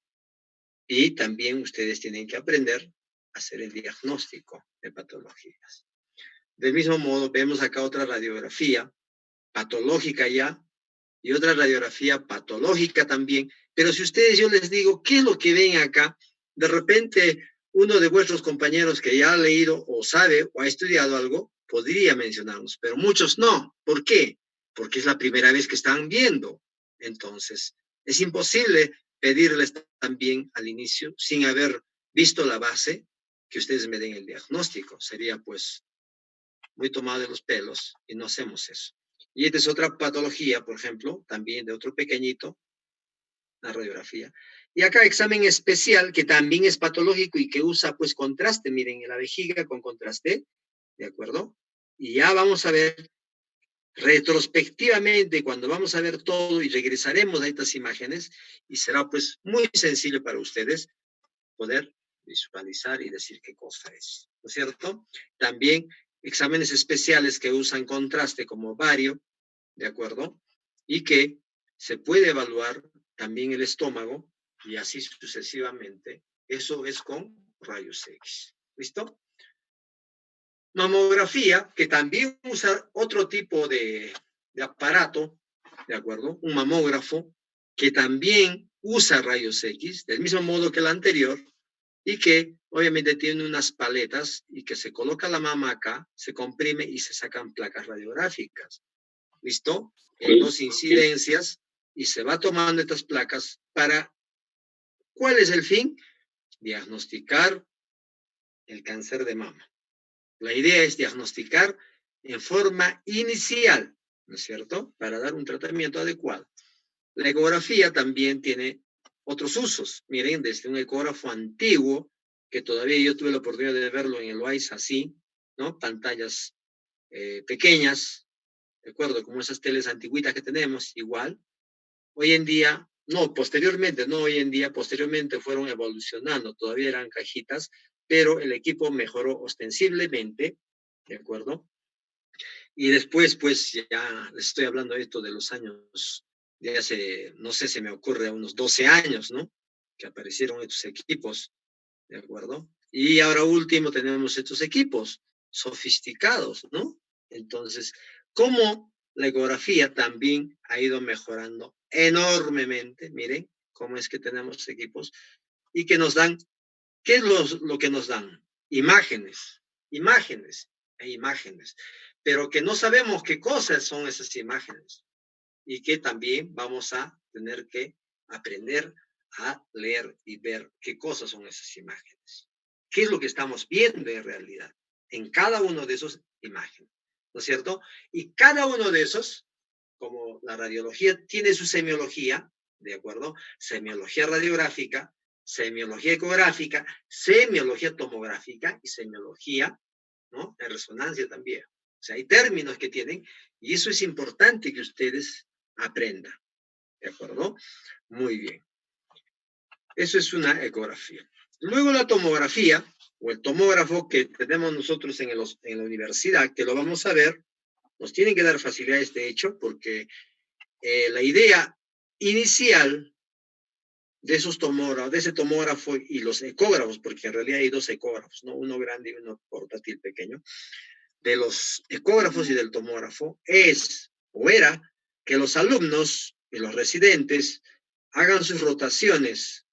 y también ustedes tienen que aprender a hacer el diagnóstico de patologías. Del mismo modo, vemos acá otra radiografía patológica ya, y otra radiografía patológica también, pero si ustedes, yo les digo, ¿qué es lo que ven acá? De repente, uno de vuestros compañeros que ya ha leído o sabe o ha estudiado algo, podría mencionarnos, pero muchos no. ¿Por qué? Porque es la primera vez que están viendo. Entonces, es imposible pedirles también al inicio, sin haber visto la base, que ustedes me den el diagnóstico. Sería pues muy tomado de los pelos y no hacemos eso. Y esta es otra patología, por ejemplo, también de otro pequeñito, la radiografía. Y acá examen especial, que también es patológico y que usa pues contraste, miren, en la vejiga con contraste, ¿de acuerdo? Y ya vamos a ver retrospectivamente, cuando vamos a ver todo y regresaremos a estas imágenes, y será pues muy sencillo para ustedes poder visualizar y decir qué cosa es, ¿no es cierto? También exámenes especiales que usan contraste como vario, ¿de acuerdo? Y que se puede evaluar también el estómago y así sucesivamente. Eso es con rayos X. ¿Listo? Mamografía, que también usa otro tipo de aparato, ¿de acuerdo? Un mamógrafo que también usa rayos X, del mismo modo que el anterior, y que obviamente tiene unas paletas y que se coloca la mama acá, se comprime y se sacan placas radiográficas. ¿Listo? En dos incidencias, y se va tomando estas placas para, ¿cuál es el fin? Diagnosticar el cáncer de mama. La idea es diagnosticar en forma inicial, ¿no es cierto? Para dar un tratamiento adecuado. La ecografía también tiene otros usos. Miren, desde un ecógrafo antiguo, que todavía yo tuve la oportunidad de verlo en el WISE así, ¿no? Pantallas pequeñas, ¿de acuerdo? Como esas teles antiguitas que tenemos, igual. Hoy en día, no, posteriormente, no hoy en día, posteriormente fueron evolucionando, todavía eran cajitas, pero el equipo mejoró ostensiblemente, ¿de acuerdo? Y después, pues ya les estoy hablando de esto de los años, de hace, no sé, se me ocurre, unos 12 años, ¿no? Que aparecieron estos equipos, ¿de acuerdo? Y ahora último tenemos estos equipos sofisticados, ¿no? Entonces, ¿cómo la ecografía también ha ido mejorando enormemente? Miren cómo es que tenemos equipos y que nos dan, ¿qué es lo que nos dan? Imágenes, imágenes e imágenes, pero que no sabemos qué cosas son esas imágenes y que también vamos a tener que aprender a leer y ver qué cosas son esas imágenes. ¿Qué es lo que estamos viendo en realidad en cada uno de esos imágenes? ¿No es cierto? Y cada uno de esos, como la radiología tiene su semiología, ¿de acuerdo? Semiología radiográfica, semiología ecográfica, semiología tomográfica y semiología, ¿no? De resonancia también. O sea, hay términos que tienen y eso es importante que ustedes aprendan. ¿De acuerdo? Muy bien. Eso es una ecografía. Luego la tomografía, o el tomógrafo que tenemos nosotros en la universidad, que lo vamos a ver, nos tienen que dar facilidades de hecho, porque la idea inicial de esos tomógrafos, de ese tomógrafo y los ecógrafos, porque en realidad hay dos ecógrafos, ¿no? Uno grande y uno portátil pequeño, de los ecógrafos y del tomógrafo es o era que los alumnos y los residentes hagan sus rotaciones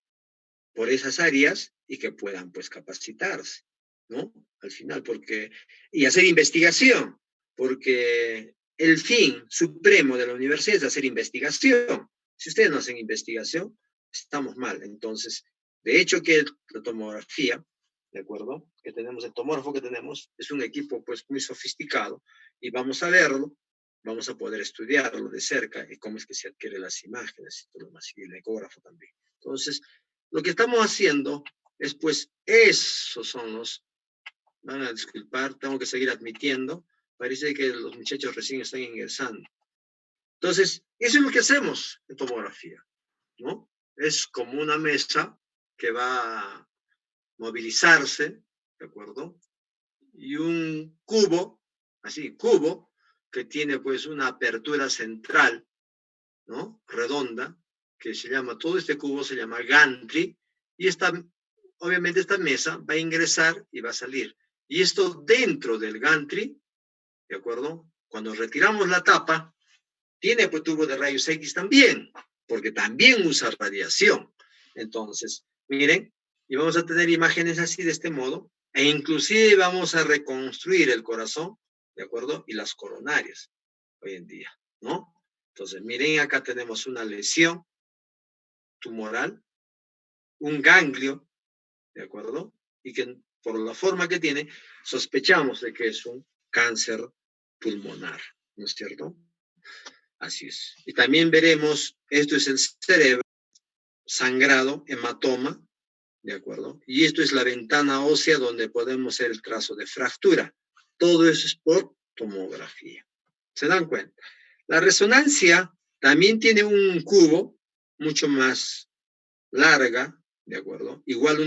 por esas áreas y que puedan pues capacitarse, ¿no? Al final, porque, y hacer investigación, porque el fin supremo de la universidad es hacer investigación. Si ustedes no hacen investigación, estamos mal. Entonces, de hecho que la tomografía, ¿de acuerdo? Que tenemos, el tomógrafo que tenemos, es un equipo pues muy sofisticado y vamos a verlo, vamos a poder estudiarlo de cerca y cómo es que se adquieren las imágenes y todo lo más, y el ecógrafo también. Entonces, lo que estamos haciendo es, pues, esos son los, van a disculpar, tengo que seguir admitiendo, parece que los muchachos recién están ingresando. Entonces, eso es lo que hacemos en tomografía, ¿no? Es como una mesa que va a movilizarse, ¿de acuerdo? Y un cubo, así, cubo, que tiene pues una apertura central, ¿no? Redonda, que se llama, todo este cubo se llama gantry, y esta, obviamente esta mesa va a ingresar y va a salir. Y esto dentro del gantry, ¿de acuerdo? Cuando retiramos la tapa, tiene pues tubo de rayos X también, porque también usa radiación. Entonces, miren, y vamos a tener imágenes así de este modo, e inclusive vamos a reconstruir el corazón, ¿de acuerdo? Y las coronarias, hoy en día, ¿no? Entonces, miren, acá tenemos una lesión tumoral, un ganglio, ¿de acuerdo? Y que por la forma que tiene, sospechamos de que es un cáncer pulmonar, ¿no es cierto? Así es. Y también veremos, esto es el cerebro, sangrado, hematoma, ¿de acuerdo? Y esto es la ventana ósea donde podemos hacer el trazo de fractura. Todo eso es por tomografía. ¿Se dan cuenta? La resonancia también tiene un cubo mucho más larga, ¿de acuerdo? Igual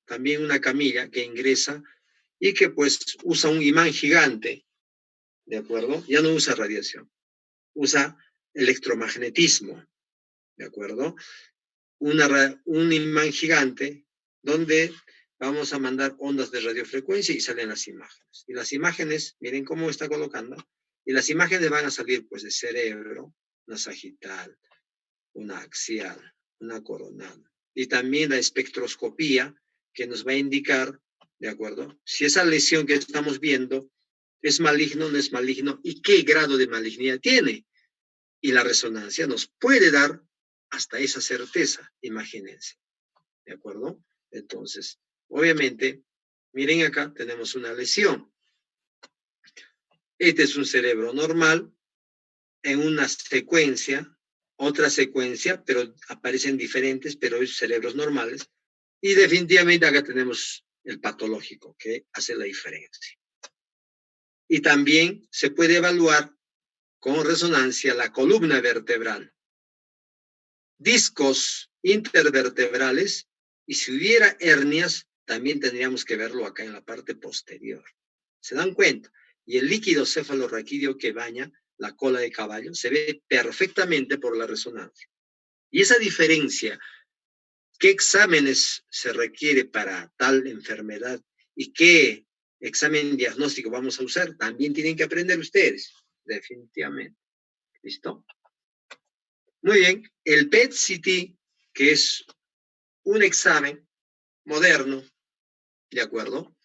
también una camilla que ingresa y que pues usa un imán gigante, ¿de acuerdo? Ya no usa radiación, usa electromagnetismo, ¿de acuerdo? Un imán gigante donde vamos a mandar ondas de radiofrecuencia y salen las imágenes. Y las imágenes, miren cómo está colocando, y las imágenes van a salir pues de cerebro, una sagital, una axial, una coronal. Y también la espectroscopía que nos va a indicar, ¿de acuerdo? Si esa lesión que estamos viendo es maligno, no es maligno y qué grado de malignidad tiene. Y la resonancia nos puede dar hasta esa certeza, imagínense, ¿de acuerdo? Entonces, obviamente, miren acá, tenemos una lesión. Este es un cerebro normal en una secuencia, otra secuencia, pero aparecen diferentes, pero es cerebros normales. Y definitivamente acá tenemos el patológico, que hace la diferencia. Y también se puede evaluar con resonancia la columna vertebral, discos intervertebrales, y si hubiera hernias, también tendríamos que verlo acá en la parte posterior. ¿Se dan cuenta? Y el líquido cefalorraquídeo que baña la cola de caballo se ve perfectamente por la resonancia. Y esa diferencia, qué exámenes se requiere para tal enfermedad y qué examen diagnóstico vamos a usar, también tienen que aprender ustedes, definitivamente. ¿Listo? Muy bien, el PET-CT, que es un examen moderno, ¿de acuerdo?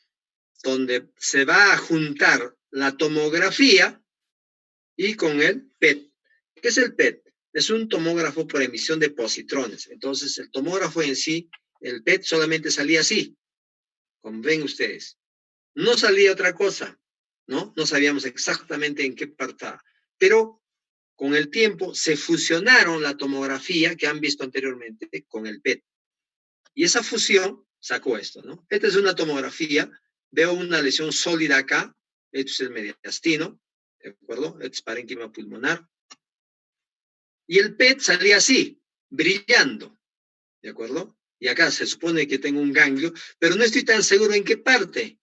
Donde se va a juntar la tomografía y con el PET. ¿Qué es el PET? Es un tomógrafo por emisión de positrones. Entonces, el tomógrafo en sí, el PET solamente salía así, como ven ustedes. No salía otra cosa, ¿no? No sabíamos exactamente en qué parte. Pero con el tiempo se fusionaron la tomografía que han visto anteriormente con el PET. Y esa fusión sacó esto, ¿no? Esta es una tomografía, veo una lesión sólida acá, esto es el mediastino, ¿de acuerdo? Esto es parénquima pulmonar. Y el PET salía así, brillando, ¿de acuerdo? Y acá se supone que tengo un ganglio, pero no estoy tan seguro en qué parte,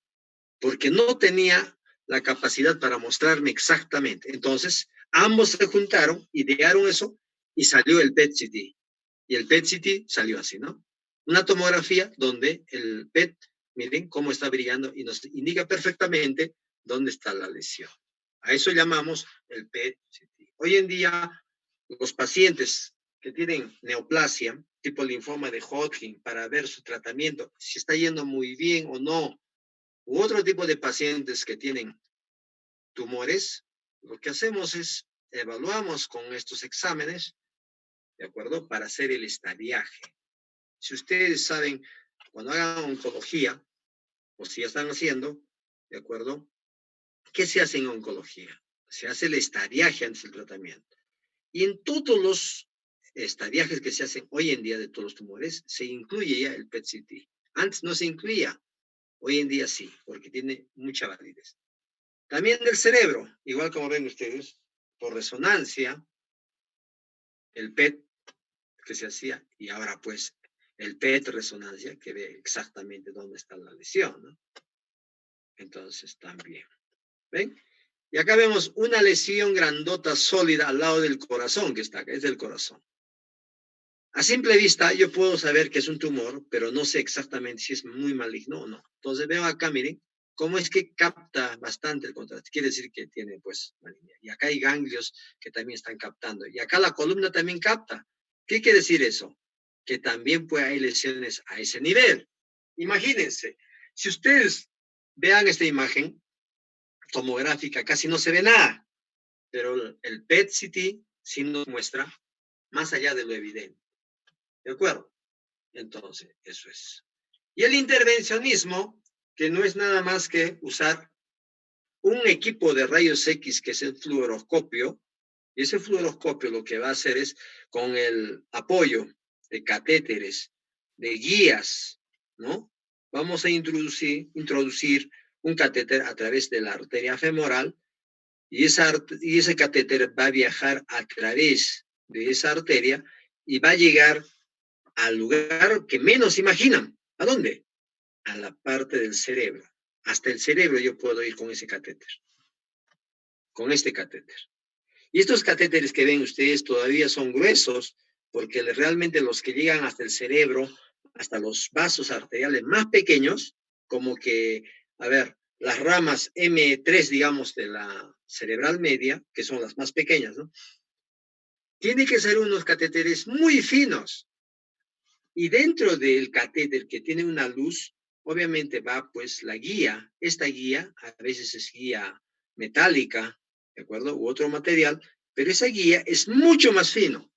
porque no tenía la capacidad para mostrarme exactamente. Entonces, ambos se juntaron, idearon eso, y salió el PET-CT. Y el PET-CT salió así, ¿no? Una tomografía donde el PET, miren cómo está brillando y nos indica perfectamente dónde está la lesión. A eso llamamos el PET-CT. Hoy en día, los pacientes que tienen neoplasia, tipo linfoma de Hodgkin, para ver su tratamiento, si está yendo muy bien o no, u otro tipo de pacientes que tienen tumores, lo que hacemos es evaluamos con estos exámenes, ¿de acuerdo? Para hacer el estadiaje. Si ustedes saben, cuando hagan oncología, o si ya están haciendo, ¿de acuerdo? ¿Qué se hace en oncología? Se hace el estadiaje antes del tratamiento. Y en todos los estadiajes que se hacen hoy en día de todos los tumores, se incluye ya el PET-CT. Antes no se incluía, hoy en día sí, porque tiene mucha validez. También del cerebro, igual como ven ustedes, por resonancia, el PET que se hacía, y ahora pues el PET resonancia, que ve exactamente dónde está la lesión, ¿no? Entonces también, ¿ven? Y acá vemos una lesión grandota, sólida, al lado del corazón, que está acá, es del corazón. A simple vista, yo puedo saber que es un tumor, pero no sé exactamente si es muy maligno o no. Entonces veo acá, miren, cómo es que capta bastante el contraste. Quiere decir que tiene, pues, malignidad. Y acá hay ganglios que también están captando. Y acá la columna también capta. ¿Qué quiere decir eso? Que también puede haber lesiones a ese nivel. Imagínense, si ustedes vean esta imagen tomográfica, casi no se ve nada, pero el PET-CT sí nos muestra más allá de lo evidente. ¿De acuerdo? Entonces, eso es. Y el intervencionismo, que no es nada más que usar un equipo de rayos X, que es el fluoroscopio, y ese fluoroscopio lo que va a hacer es, con el apoyo de catéteres, de guías, ¿no? Vamos a introducir un catéter a través de la arteria femoral, y ese catéter va a viajar a través de esa arteria y va a llegar al lugar que menos imaginan. ¿A dónde? A la parte del cerebro. Hasta el cerebro yo puedo ir con ese catéter, con este catéter. Y estos catéteres que ven ustedes todavía son gruesos, porque realmente los que llegan hasta el cerebro, hasta los vasos arteriales más pequeños, como que, a ver, las ramas M3, digamos, de la cerebral media, que son las más pequeñas, ¿no? Tiene que ser unos catéteres muy finos. Y dentro del catéter, que tiene una luz, obviamente va pues la guía. Esta guía a veces es guía metálica, ¿de acuerdo? U otro material, pero esa guía es mucho más fino,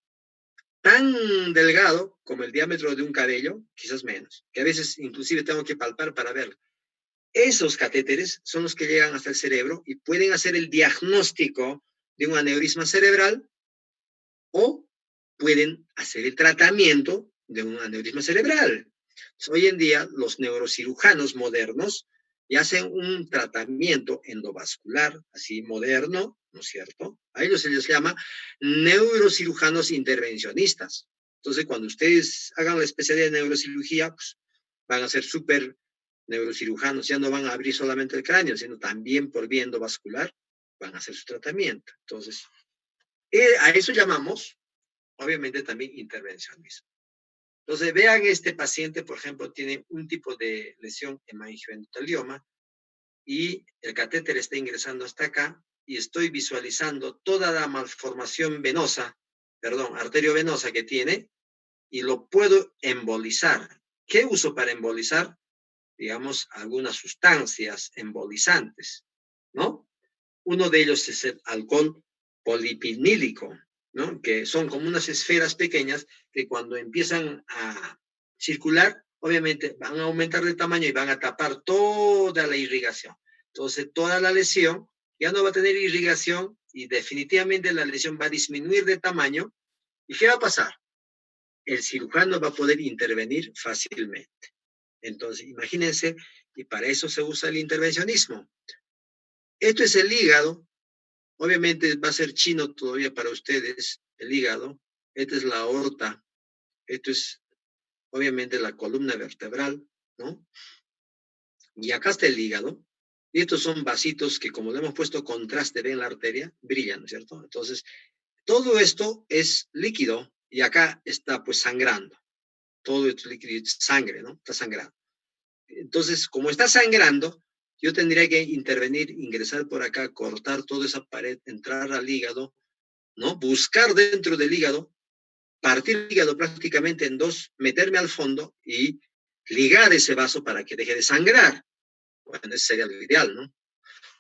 tan delgado como el diámetro de un cabello, quizás menos, que a veces inclusive tengo que palpar para verlo. Esos catéteres son los que llegan hasta el cerebro y pueden hacer el diagnóstico de un aneurisma cerebral, o pueden hacer el tratamiento de un aneurisma cerebral. Hoy en día, los neurocirujanos modernos ya hacen un tratamiento endovascular, así moderno, ¿no es cierto? A ellos se les llama neurocirujanos intervencionistas. Entonces, cuando ustedes hagan la especialidad de neurocirugía, pues, van a ser súper neurocirujanos, ya no van a abrir solamente el cráneo, sino también por vía endovascular van a hacer su tratamiento. Entonces, a eso llamamos, obviamente, también intervencionismo. Entonces, vean, este paciente, por ejemplo, tiene un tipo de lesión hemangioendotelioma y el catéter está ingresando hasta acá y estoy visualizando toda la malformación venosa, perdón, arteriovenosa que tiene, y lo puedo embolizar. ¿Qué uso para embolizar? Digamos, algunas sustancias embolizantes, ¿no? Uno de ellos es el alcohol polipilínico, ¿no? Que son como unas esferas pequeñas que cuando empiezan a circular, obviamente van a aumentar de tamaño y van a tapar toda la irrigación. Entonces, toda la lesión ya no va a tener irrigación y definitivamente la lesión va a disminuir de tamaño. ¿Y qué va a pasar? El cirujano va a poder intervenir fácilmente. Entonces, imagínense, y para eso se usa el intervencionismo. Esto es el hígado. Obviamente va a ser chino todavía para ustedes el hígado. Esta es la aorta. Esto es obviamente la columna vertebral, ¿no? Y acá está el hígado. Y estos son vasitos que, como le hemos puesto contraste, ven la arteria, brillan, ¿no es cierto? Entonces, todo esto es líquido y acá está pues sangrando. Todo esto es líquido, es sangre, ¿no? Está sangrando. Entonces, como está sangrando, yo tendría que intervenir, ingresar por acá, cortar toda esa pared, entrar al hígado, ¿no? Buscar dentro del hígado, partir el hígado prácticamente en dos, meterme al fondo y ligar ese vaso para que deje de sangrar. Bueno, ese sería lo ideal, ¿no?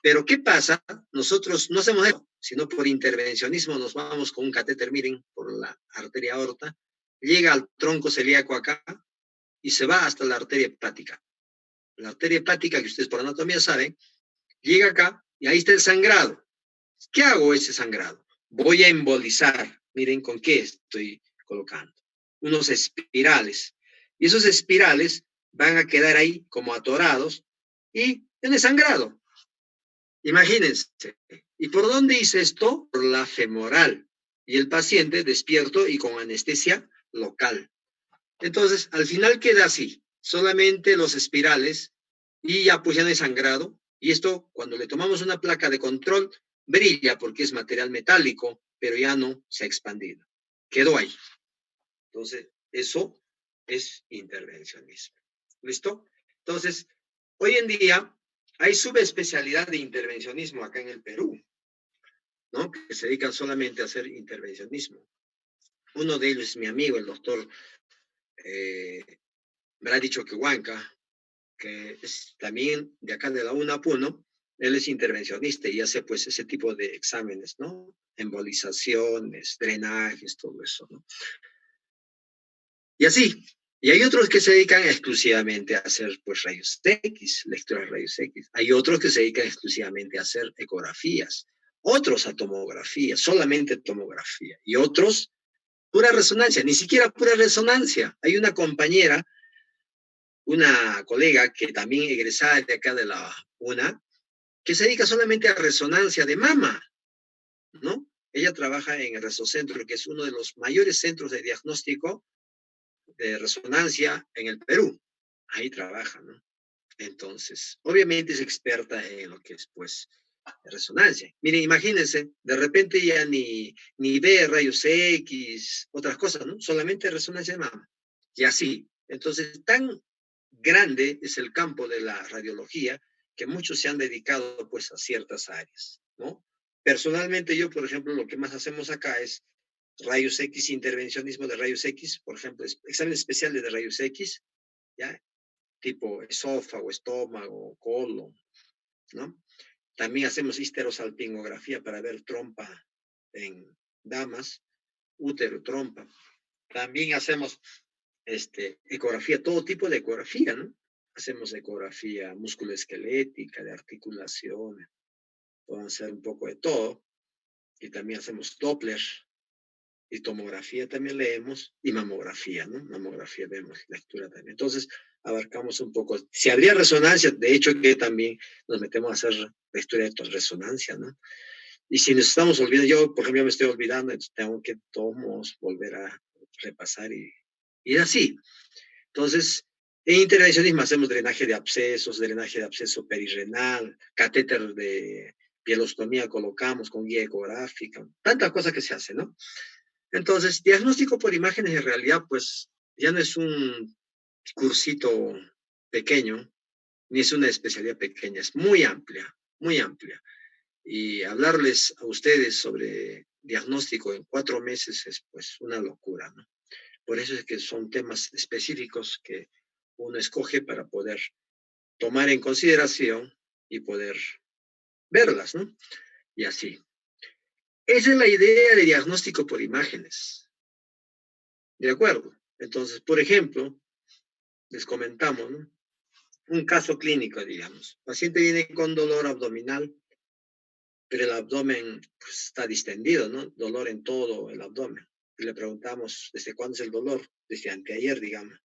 Pero ¿qué pasa? Nosotros no hacemos eso, sino por intervencionismo nos vamos con un catéter, miren, por la arteria aorta, llega al tronco celíaco acá y se va hasta la arteria hepática. La arteria hepática, que ustedes por anatomía saben, llega acá y ahí está el sangrado. ¿Qué hago ese sangrado? Voy a embolizar. Miren con qué estoy colocando. Unos espirales. Y esos espirales van a quedar ahí como atorados y en el sangrado. Imagínense. ¿Y por dónde hice esto? Por la femoral. Y el paciente despierto y con anestesia local. Entonces, al final queda así. Solamente los espirales y ya pues ya no hay sangrado. Y esto, cuando le tomamos una placa de control, brilla porque es material metálico, pero ya no se ha expandido. Quedó ahí. Entonces, eso es intervencionismo. ¿Listo? Entonces, hoy en día hay subespecialidad de intervencionismo acá en el Perú, ¿no? Que se dedican solamente a hacer intervencionismo. Uno de ellos es mi amigo, el doctor me ha dicho que Huanca, que es también de acá de la UNAPUNO, él es intervencionista y hace pues ese tipo de exámenes, ¿no? Embolizaciones, drenajes, todo eso, ¿no? Y así. Y hay otros que se dedican exclusivamente a hacer pues rayos X, lectura de rayos X. Hay otros que se dedican exclusivamente a hacer ecografías, otros a tomografía, solamente tomografía. Y otros, pura resonancia, ni siquiera pura resonancia. Hay una compañera, una colega que también egresada de acá de la UNA, que se dedica solamente a resonancia de mama, ¿no? Ella trabaja en el Resocentro, que es uno de los mayores centros de diagnóstico de resonancia en el Perú. Ahí trabaja, ¿no? Entonces, obviamente es experta en lo que es, pues, resonancia. Miren, imagínense, de repente ya ni ve rayos X, otras cosas, ¿no? Solamente resonancia de mama. Y así. Entonces, tan grande es el campo de la radiología que muchos se han dedicado, pues, a ciertas áreas, ¿no? Personalmente, yo, por ejemplo, lo que más hacemos acá es rayos X, intervencionismo de rayos X, por ejemplo, exámenes especiales de rayos X, ¿ya? Tipo esófago, estómago, colon, ¿no? También hacemos histerosalpingografía para ver trompa en damas, útero, trompa. También hacemos ecografía, todo tipo de ecografía, ¿no? Hacemos ecografía musculoesquelética, de articulaciones, podemos hacer un poco de todo. Y también hacemos Doppler, y tomografía también leemos, y mamografía, ¿no? Mamografía vemos, lectura también. Entonces, abarcamos un poco. Si habría resonancia, de hecho que también nos metemos a hacer lectura de resonancia, ¿no? Y si nos estamos olvidando, yo, por ejemplo, yo me estoy olvidando, entonces tengo que todos volver a repasar y así. Entonces, en intervencionismo hacemos drenaje de abscesos, drenaje de absceso perirrenal, catéter de pielostomía colocamos con guía ecográfica, tantas cosas que se hacen, ¿no? Entonces, diagnóstico por imágenes en realidad, pues ya no es un cursito pequeño, ni es una especialidad pequeña, es muy amplia, muy amplia. Y hablarles a ustedes sobre diagnóstico en 4 meses es pues una locura, ¿no? Por eso es que son temas específicos que uno escoge para poder tomar en consideración y poder verlas, ¿no? Y así. Esa es la idea de diagnóstico por imágenes. ¿De acuerdo? Entonces, por ejemplo, les comentamos, ¿no? Un caso clínico, digamos. El paciente viene con dolor abdominal, pero el abdomen pues, está distendido, ¿no? Dolor en todo el abdomen. Y le preguntamos, ¿desde cuándo es el dolor? Desde anteayer, digamos.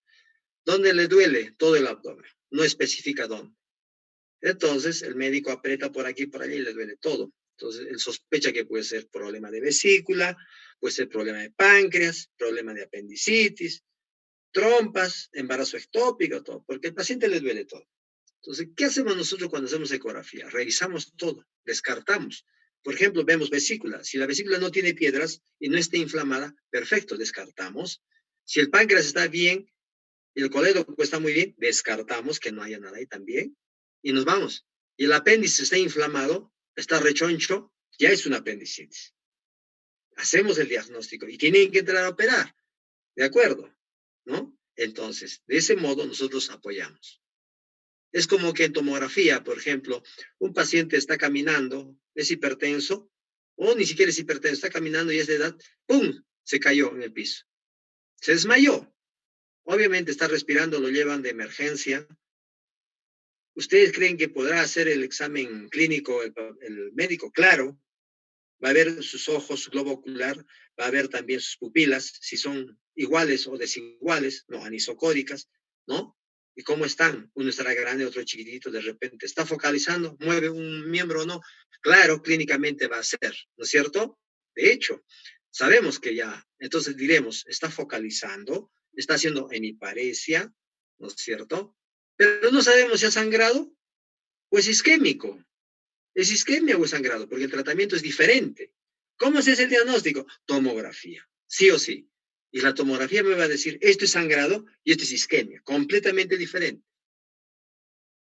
¿Dónde le duele? Todo el abdomen. No especifica dónde. Entonces, el médico aprieta por aquí y por allá y le duele todo. Entonces, él sospecha que puede ser problema de vesícula, puede ser problema de páncreas, problema de apendicitis, trompas, embarazo ectópico, todo, porque al paciente le duele todo. Entonces, ¿qué hacemos nosotros cuando hacemos ecografía? Revisamos todo, descartamos. Por ejemplo, vemos vesícula. Si la vesícula no tiene piedras y no está inflamada, perfecto, descartamos. Si el páncreas está bien y el colédoco está muy bien, descartamos que no haya nada ahí también y nos vamos. Y el apéndice está inflamado, está rechoncho, ya es una apendicitis. Hacemos el diagnóstico y tienen que entrar a operar, ¿de acuerdo? ¿No? Entonces, de ese modo nosotros apoyamos. Es como que en tomografía, por ejemplo, un paciente está caminando, es hipertenso, o ni siquiera es hipertenso, está caminando y es de edad, ¡pum!, se cayó en el piso. Se desmayó. Obviamente está respirando, lo llevan de emergencia. ¿Ustedes creen que podrá hacer el examen clínico el médico? Claro, va a ver sus ojos, su globo ocular, va a ver también sus pupilas, si son iguales o desiguales, no, anisocóricas, ¿no? ¿Y cómo están? Uno estará grande, otro chiquitito, de repente. ¿Está focalizando? ¿Mueve un miembro o no? Claro, clínicamente va a ser, ¿no es cierto? De hecho, sabemos que ya, entonces diremos, está focalizando, está haciendo hemiparesia, ¿no es cierto? Pero no sabemos si ha sangrado o es isquémico. ¿Es isquemia o es sangrado? Porque el tratamiento es diferente. ¿Cómo se hace el diagnóstico? Tomografía, sí o sí. Y la tomografía me va a decir, esto es sangrado y esto es isquemia, completamente diferente.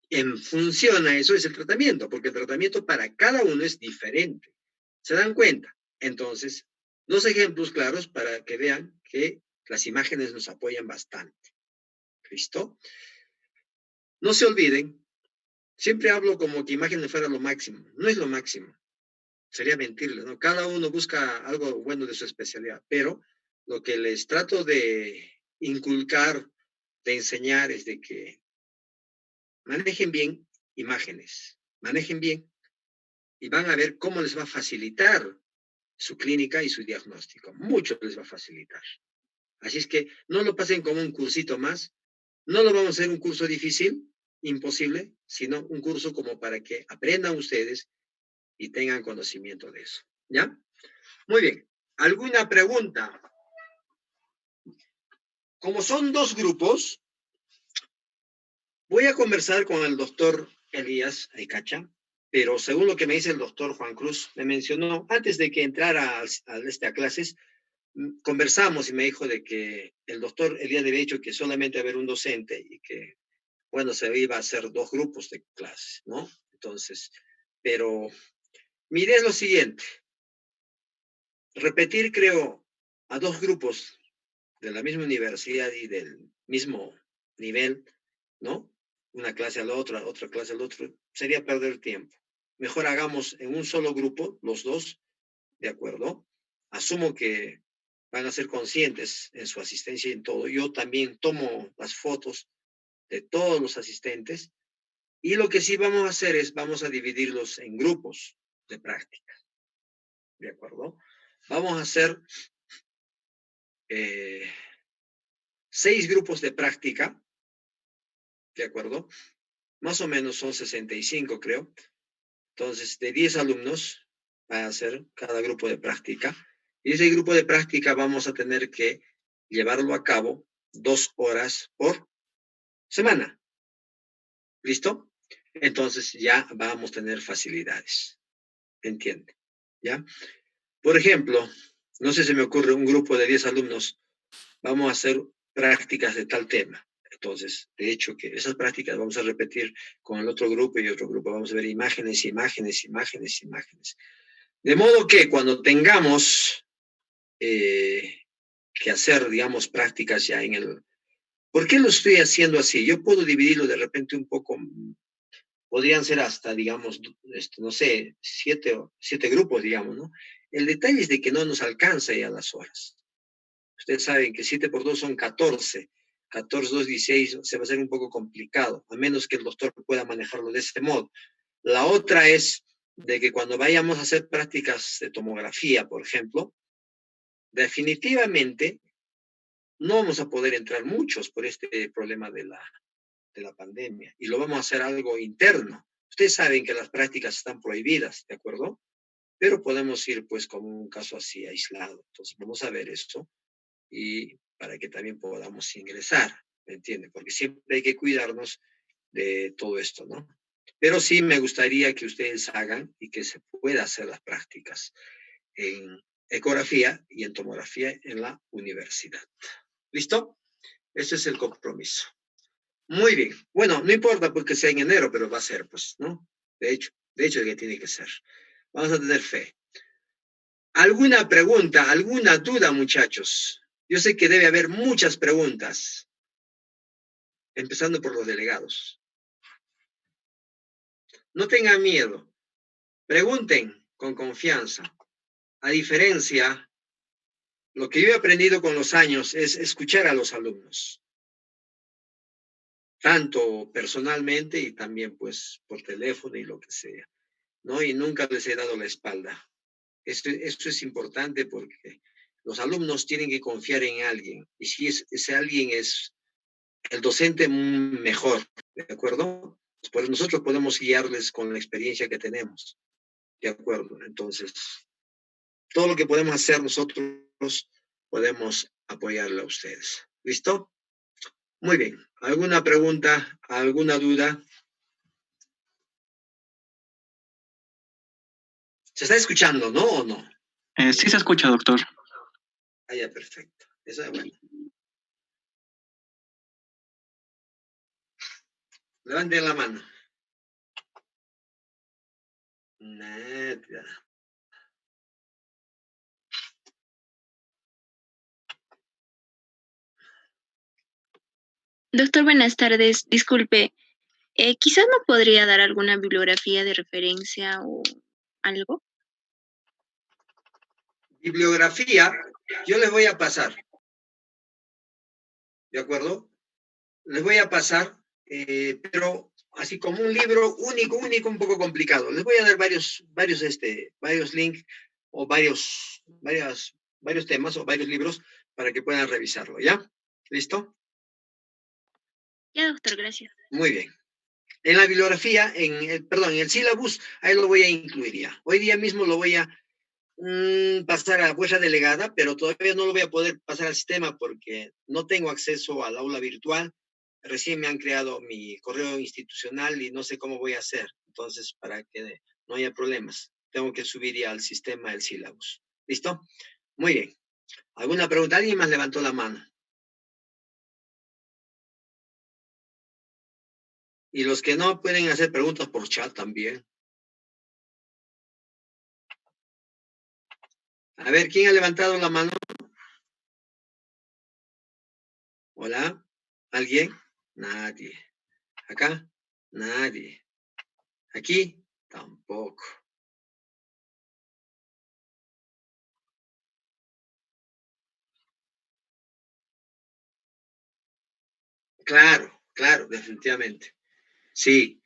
En función a eso es el tratamiento, porque el tratamiento para cada uno es diferente. ¿Se dan cuenta? Entonces, dos ejemplos claros para que vean que las imágenes nos apoyan bastante. ¿Listo? No se olviden, siempre hablo como que imágenes fuera lo máximo. No es lo máximo. Sería mentirles, ¿no? Cada uno busca algo bueno de su especialidad, pero lo que les trato de inculcar, de enseñar es de que manejen bien imágenes, manejen bien y van a ver cómo les va a facilitar su clínica y su diagnóstico. Mucho les va a facilitar. Así es que no lo pasen como un cursito más, no lo vamos a hacer un curso difícil, imposible, sino un curso como para que aprendan ustedes y tengan conocimiento de eso. ¿Ya? Muy bien. ¿Alguna pregunta? Como son dos grupos, voy a conversar con el doctor Elías Aycacha, pero según lo que me dice el doctor Juan Cruz, me mencionó, antes de que entrara a clases, conversamos y me dijo de que el doctor Elías había dicho que solamente haber un docente y que, bueno, se iba a hacer dos grupos de clases, ¿no? Entonces, pero mi idea es lo siguiente, repetir, creo, a dos grupos de la misma universidad y del mismo nivel, ¿no? Una clase a la otra clase al otro, sería perder tiempo. Mejor hagamos en un solo grupo, los dos, ¿de acuerdo? Asumo que van a ser conscientes en su asistencia y en todo. Yo también tomo las fotos de todos los asistentes y lo que sí vamos a hacer es, vamos a dividirlos en grupos de práctica, ¿de acuerdo? Vamos a hacer 6 grupos de práctica, ¿de acuerdo? Más o menos son 65, creo. Entonces, de 10 alumnos va a ser cada grupo de práctica. Y ese grupo de práctica vamos a tener que llevarlo a cabo 2 horas por semana. ¿Listo? Entonces ya vamos a tener facilidades. ¿Entiende? ¿Ya? Por ejemplo, no sé si me ocurre un grupo de 10 alumnos, vamos a hacer prácticas de tal tema. Entonces, de hecho, que esas prácticas vamos a repetir con el otro grupo y otro grupo. Vamos a ver imágenes, imágenes, imágenes, imágenes. De modo que cuando tengamos que hacer, digamos, prácticas ya en el... ¿Por qué lo estoy haciendo así? Yo puedo dividirlo de repente un poco, podrían ser hasta, digamos, no sé, 7 grupos, digamos, ¿no? El detalle es de que no nos alcanza ya las horas. Ustedes saben que 7 por 2 son 14. 14, 2, 16, se va a hacer un poco complicado, a menos que el doctor pueda manejarlo de este modo. La otra es de que cuando vayamos a hacer prácticas de tomografía, por ejemplo, definitivamente no vamos a poder entrar muchos por este problema de la pandemia y lo vamos a hacer algo interno. Ustedes saben que las prácticas están prohibidas, ¿de acuerdo? Pero podemos ir pues como un caso así aislado. Entonces vamos a ver esto y para que también podamos ingresar, ¿me entiende? Porque siempre hay que cuidarnos de todo esto, ¿no? Pero sí me gustaría que ustedes hagan y que se pueda hacer las prácticas en ecografía y en tomografía en la universidad. ¿Listo? Ese es el compromiso. Muy bien. Bueno, no importa porque sea en enero, pero va a ser, pues, ¿no? De hecho que tiene que ser. Vamos a tener fe. ¿Alguna pregunta, alguna duda, muchachos? Yo sé que debe haber muchas preguntas, empezando por los delegados. No tengan miedo. Pregunten con confianza. A diferencia, lo que yo he aprendido con los años es escuchar a los alumnos, tanto personalmente y también pues por teléfono y lo que sea, ¿no? Y nunca les he dado la espalda. Esto es importante porque los alumnos tienen que confiar en alguien. Y si ese alguien es el docente, mejor, ¿de acuerdo? Pues nosotros podemos guiarles con la experiencia que tenemos, ¿de acuerdo? Entonces, todo lo que podemos hacer nosotros, podemos apoyarle a ustedes. ¿Listo? Muy bien. ¿Alguna pregunta? ¿Alguna duda? ¿Se está escuchando, no o no? Sí se escucha, doctor. Ah, ya, perfecto. Eso es bueno. Levanten la mano. Nada. Doctor, buenas tardes. Disculpe, quizás no podría dar alguna bibliografía de referencia o algo. Bibliografía, yo les voy a pasar. ¿De acuerdo? Les voy a pasar, pero así como un libro único, un poco complicado. Les voy a dar varios links o varios temas o varios libros para que puedan revisarlo, ¿ya? ¿Listo? Ya, doctor, gracias. Muy bien. En la bibliografía, en el sílabus, ahí lo voy a incluir ya. Hoy día mismo lo voy a pasar a vuestra delegada, pero todavía no lo voy a poder pasar al sistema porque no tengo acceso al aula virtual. Recién me han creado mi correo institucional y no sé cómo voy a hacer. Entonces, para que no haya problemas, tengo que subir ya al sistema el sílabus. ¿Listo? Muy bien. ¿Alguna pregunta? ¿Alguien más levantó la mano? Y los que no pueden hacer preguntas por chat también. A ver, ¿quién ha levantado la mano? ¿Hola? ¿Alguien? Nadie. ¿Acá? Nadie. ¿Aquí? Tampoco. Claro, definitivamente. Sí.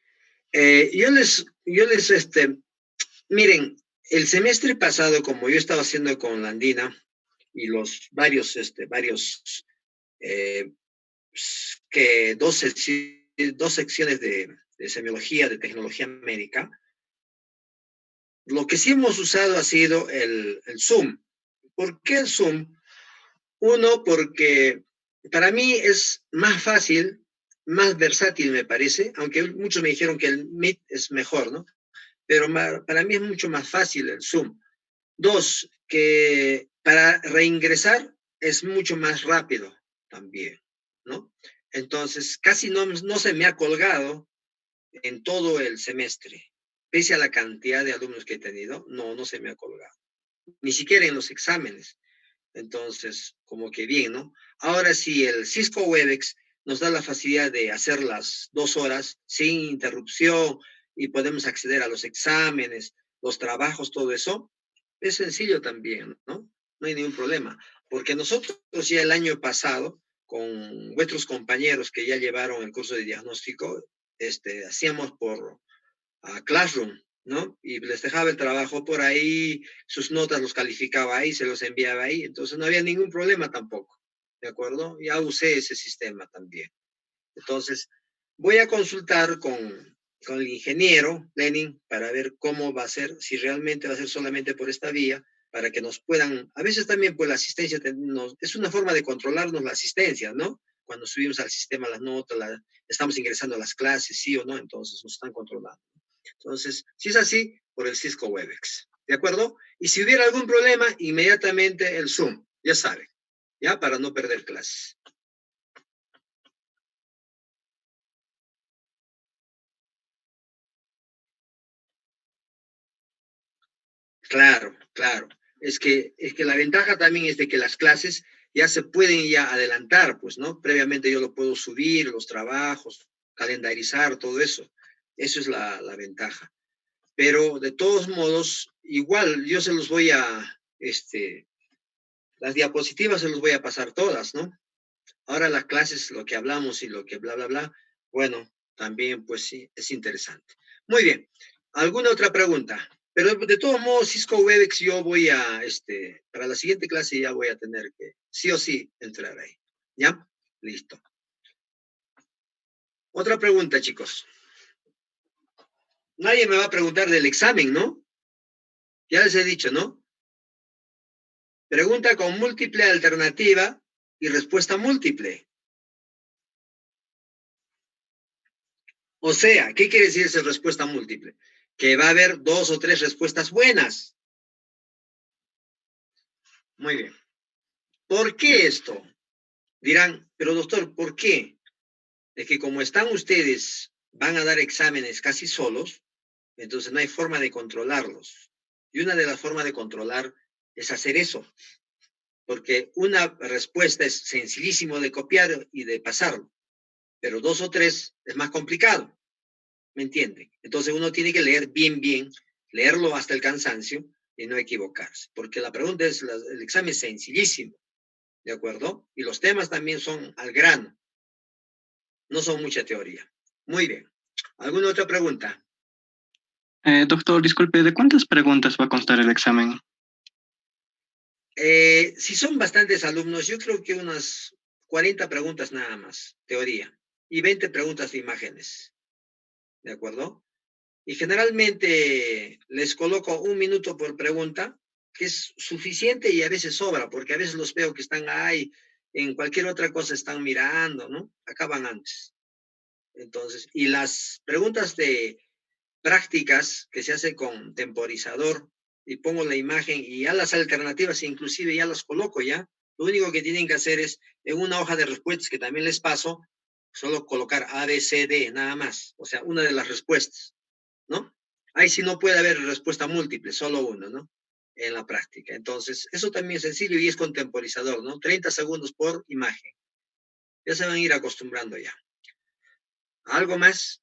Miren, el semestre pasado, como yo estaba haciendo con la Andina y los eh, dos secciones de semiología, de tecnología médica, lo que sí hemos usado ha sido el Zoom. ¿Por qué el Zoom? Uno, porque para mí es más fácil, más versátil me parece, aunque muchos me dijeron que el Meet es mejor, ¿no? Pero para mí es mucho más fácil el Zoom. Dos, que para reingresar es mucho más rápido también, ¿no? Entonces, casi no se me ha colgado en todo el semestre. Pese a la cantidad de alumnos que he tenido, no se me ha colgado. Ni siquiera en los exámenes. Entonces, como que bien, ¿no? Ahora sí, el Cisco Webex nos da la facilidad de hacer las 2 horas sin interrupción y podemos acceder a los exámenes, los trabajos, todo eso. Es sencillo también, ¿no? No hay ningún problema. Porque nosotros ya el año pasado, con vuestros compañeros que ya llevaron el curso de diagnóstico, hacíamos por Classroom, ¿no? Y les dejaba el trabajo por ahí, sus notas los calificaba ahí, se los enviaba ahí, entonces no había ningún problema tampoco, ¿de acuerdo? Ya usé ese sistema también. Entonces, voy a consultar con el ingeniero Lenin para ver cómo va a ser, si realmente va a ser solamente por esta vía, para que nos puedan, a veces también pues la asistencia, es una forma de controlarnos la asistencia, ¿no? Cuando subimos al sistema las notas, estamos ingresando a las clases, sí o no, entonces nos están controlando. Entonces, si es así, por el Cisco Webex. ¿De acuerdo? Y si hubiera algún problema, inmediatamente el Zoom. Ya saben. ¿Ya? Para no perder clases. Claro. Es que la ventaja también es de que las clases ya se pueden ya adelantar, pues, ¿no? Previamente yo lo puedo subir, los trabajos, calendarizar, todo eso. Eso es la ventaja. Pero de todos modos, igual yo se los voy las diapositivas se los voy a pasar todas, ¿no? Ahora las clases, lo que hablamos y lo que bla, bla, bla, bueno, también pues sí, es interesante. Muy bien. ¿Alguna otra pregunta? Pero de todos modos, Cisco Webex yo voy a, para la siguiente clase ya voy a tener que, sí o sí, entrar ahí. ¿Ya? Listo. Otra pregunta, chicos. Nadie me va a preguntar del examen, ¿no? Ya les he dicho, ¿no? Pregunta con múltiple alternativa y respuesta múltiple. O sea, ¿qué quiere decir esa respuesta múltiple? Que va a haber 2 o 3 respuestas buenas. Muy bien. ¿Por qué esto? Dirán, pero doctor, ¿por qué? Es que como están ustedes, van a dar exámenes casi solos, entonces no hay forma de controlarlos. Y una de las formas de controlar es hacer eso. Porque una respuesta es sencillísimo de copiar y de pasarlo, pero 2 o 3 es más complicado. ¿Me entienden? Entonces uno tiene que leer bien, leerlo hasta el cansancio y no equivocarse. Porque la pregunta es, el examen es sencillísimo, ¿de acuerdo? Y los temas también son al grano. No son mucha teoría. Muy bien. ¿Alguna otra pregunta? Doctor, disculpe, ¿de cuántas preguntas va a constar el examen? Si son bastantes alumnos, yo creo que unas 40 preguntas nada más, teoría, y 20 preguntas de imágenes. ¿De acuerdo? Y generalmente les coloco 1 minuto por pregunta, que es suficiente y a veces sobra, porque a veces los veo que están ahí, en cualquier otra cosa están mirando, ¿no? Acaban antes. Entonces, y las preguntas de prácticas que se hace con temporizador, y pongo la imagen y ya las alternativas inclusive ya las coloco ya. Lo único que tienen que hacer es, en una hoja de respuestas que también les paso, solo colocar A, B, C, D, nada más. O sea, una de las respuestas, ¿no? Ahí sí no puede haber respuesta múltiple, solo uno, ¿no? En la práctica. Entonces, eso también es sencillo y es con temporizador, ¿no? 30 segundos por imagen. Ya se van a ir acostumbrando ya. ¿Algo más?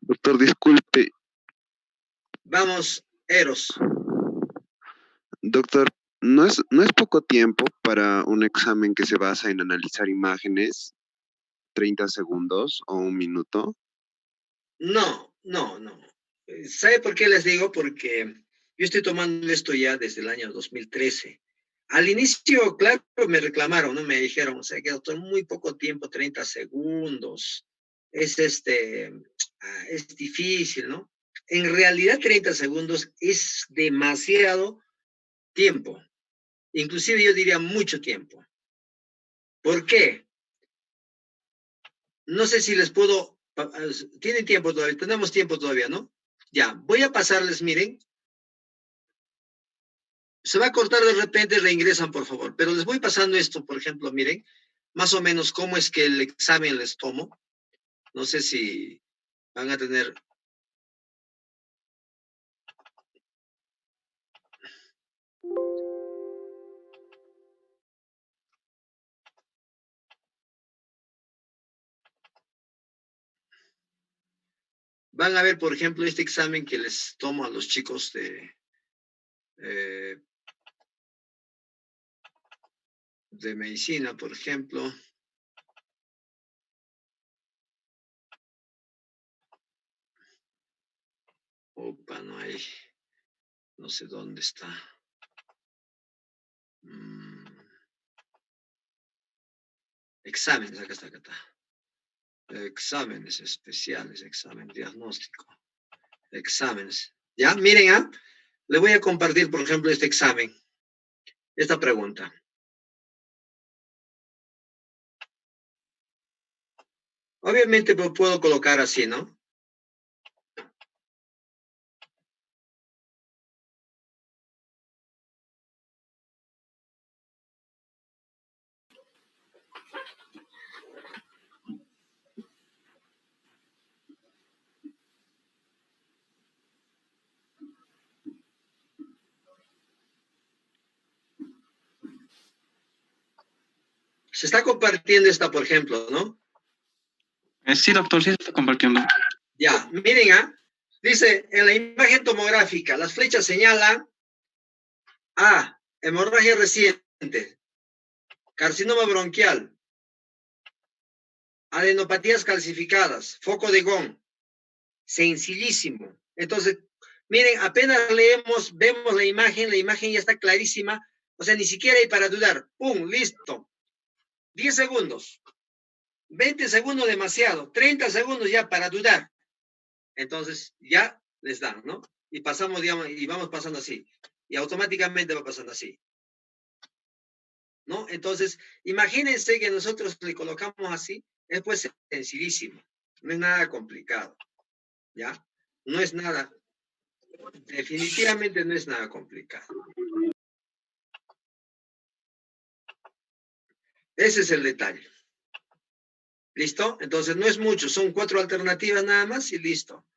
Doctor, disculpe. Vamos, Eros. Doctor, ¿no es poco tiempo para un examen que se basa en analizar imágenes, 30 segundos o 1 minuto? No. ¿Sabe por qué les digo? Porque yo estoy tomando esto ya desde el año 2013. Al inicio, claro, me reclamaron, ¿no? Me dijeron, o sea, que doctor, muy poco tiempo, 30 segundos. Es es difícil, ¿no? En realidad, 30 segundos es demasiado tiempo. Inclusive yo diría mucho tiempo. ¿Por qué? No sé si les puedo... Tienen tiempo todavía, tenemos tiempo todavía, ¿no? Ya, voy a pasarles, miren. Se va a cortar de repente, reingresan, por favor. Pero les voy pasando esto, por ejemplo, miren, más o menos cómo es que el examen les tomo. No sé si van a tener... Van a ver, por ejemplo, este examen que les tomo a los chicos de medicina, por ejemplo. Opa, no hay... No sé dónde está. Exámenes, acá está. Exámenes especiales, examen diagnóstico. Exámenes. Ya, miren, ¿ah? Le voy a compartir, por ejemplo, este examen. Esta pregunta. Obviamente puedo colocar así, ¿no? Se está compartiendo esta, por ejemplo, ¿no? Sí, doctor, sí se está compartiendo. Ya, miren, ¿ah? Dice, en la imagen tomográfica, las flechas señalan A, hemorragia reciente, carcinoma bronquial, Adenopatías calcificadas, foco de Gone. Sencillísimo. Entonces, miren, apenas leemos, vemos la imagen ya está clarísima. O sea, ni siquiera hay para dudar. ¡Pum! Listo. 10 segundos. 20 segundos demasiado. 30 segundos ya para dudar. Entonces, ya les dan, ¿no? Y pasamos, digamos, y vamos pasando así. Y automáticamente va pasando así. ¿No? Entonces, imagínense que nosotros le colocamos así. Es pues sencillísimo. No es nada complicado. ¿Ya? No es nada. Definitivamente no es nada complicado. Ese es el detalle. ¿Listo? Entonces no es mucho, son 4 alternativas nada más y listo.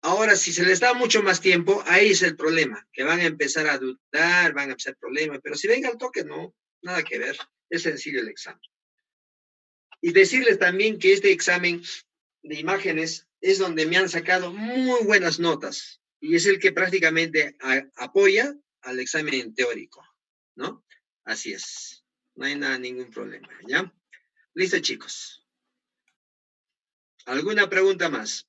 Ahora, si se les da mucho más tiempo, ahí es el problema, que van a empezar a dudar, van a empezar problemas, pero si venga al toque, no, nada que ver, es sencillo el examen. Y decirles también que este examen de imágenes es donde me han sacado muy buenas notas y es el que prácticamente apoya al examen teórico, ¿no? Así es, no hay nada, ningún problema, ¿ya? Listo, chicos. ¿Alguna pregunta más?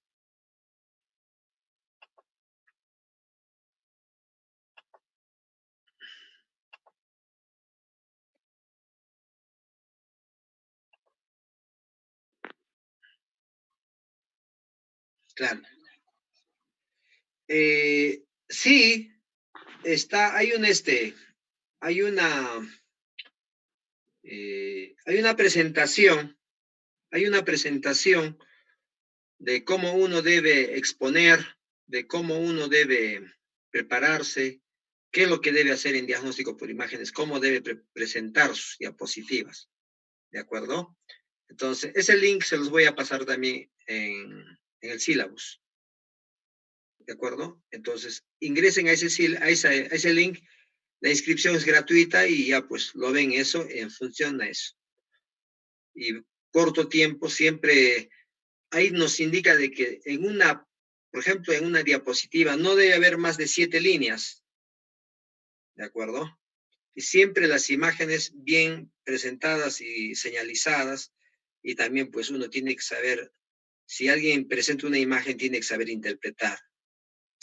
Claro. Sí, hay una presentación de cómo uno debe exponer, de cómo uno debe prepararse, qué es lo que debe hacer en diagnóstico por imágenes, cómo debe presentar sus diapositivas, ¿de acuerdo? Entonces, ese link se los voy a pasar también en el sílabus, ¿de acuerdo? Entonces, ingresen a ese link, la inscripción es gratuita y ya pues lo ven eso en función a eso. Y corto tiempo siempre, ahí nos indica de que por ejemplo, en una diapositiva no debe haber más de 7 líneas, ¿de acuerdo? Y siempre las imágenes bien presentadas y señalizadas, y también pues uno tiene que saber, si alguien presenta una imagen, tiene que saber interpretar,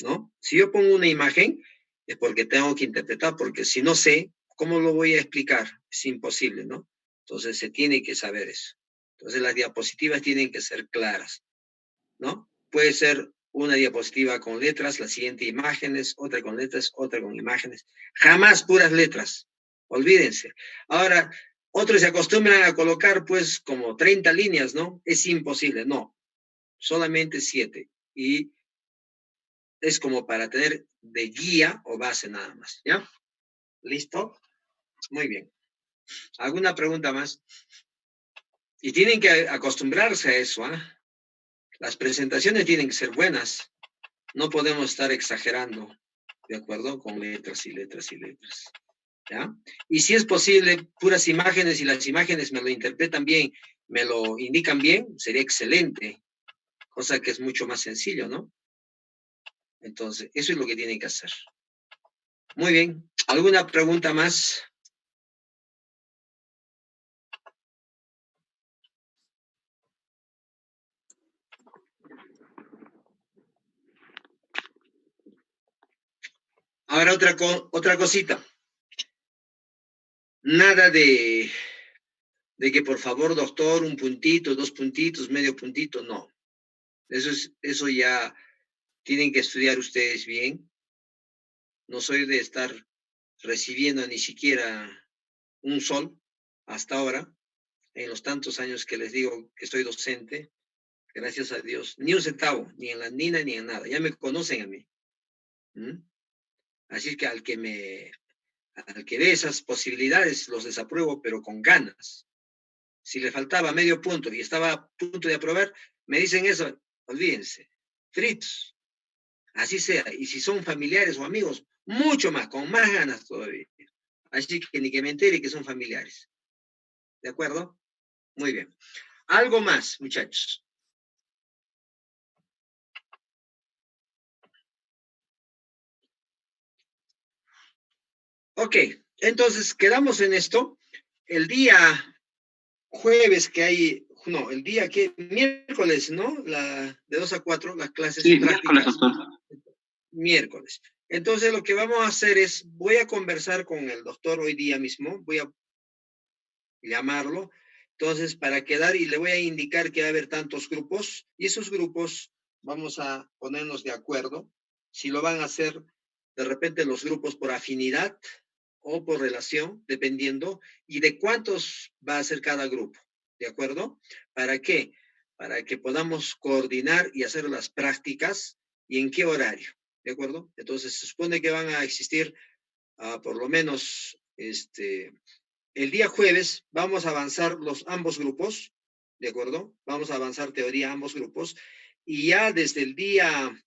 ¿no? Si yo pongo una imagen, es porque tengo que interpretar, porque si no sé, ¿cómo lo voy a explicar? Es imposible, ¿no? Entonces se tiene que saber eso. Entonces las diapositivas tienen que ser claras, ¿no? Puede ser una diapositiva con letras, la siguiente imágenes, otra con letras, otra con imágenes. Jamás puras letras. Olvídense. Ahora, otros se acostumbran a colocar pues como 30 líneas, ¿no? Es imposible, no. Solamente 7. Y es como para tener de guía o base nada más, ¿ya? ¿Listo? Muy bien. ¿Alguna pregunta más? Y tienen que acostumbrarse a eso, ¿ah? Las presentaciones tienen que ser buenas. No podemos estar exagerando, ¿de acuerdo? Con letras y letras y letras, ¿ya? Y si es posible, puras imágenes y las imágenes me lo interpretan bien, me lo indican bien, sería excelente, cosa que es mucho más sencillo, ¿no? Entonces, eso es lo que tienen que hacer. Muy bien. ¿Alguna pregunta más? Ahora otra cosita. Nada de que por favor, doctor, un puntito, 2 puntitos, medio puntito, no. Eso ya tienen que estudiar ustedes bien. No soy de estar recibiendo ni siquiera un sol hasta ahora, en los tantos años que les digo que soy docente, gracias a Dios, ni un centavo, ni en la NINA, ni en nada. Ya me conocen a mí. ¿Mm? Así que al que ve esas posibilidades, los desapruebo, pero con ganas. Si le faltaba medio punto y estaba a punto de aprobar, me dicen eso, olvídense, fritos, así sea. Y si son familiares o amigos, mucho más, con más ganas todavía. Así que ni que me entere que son familiares. ¿De acuerdo? Muy bien. Algo más, muchachos. Ok, entonces quedamos en esto. El día jueves que hay no, el día que, miércoles, ¿no? De 2 a 4, las clases Sí, prácticas. miércoles, doctor. Miércoles. Entonces lo que vamos a hacer es, voy a conversar con el doctor hoy día mismo, voy a llamarlo, entonces para quedar y le voy a indicar que va a haber tantos grupos y esos grupos vamos a ponernos de acuerdo si lo van a hacer de repente los grupos por afinidad o por relación, dependiendo, y de cuántos va a ser cada grupo, ¿de acuerdo? ¿Para qué? Para que podamos coordinar y hacer las prácticas y en qué horario, ¿de acuerdo? Entonces se supone que van a existir por lo menos el día jueves vamos a avanzar ambos grupos, ¿de acuerdo? Vamos a avanzar teoría ambos grupos y ya desde el día,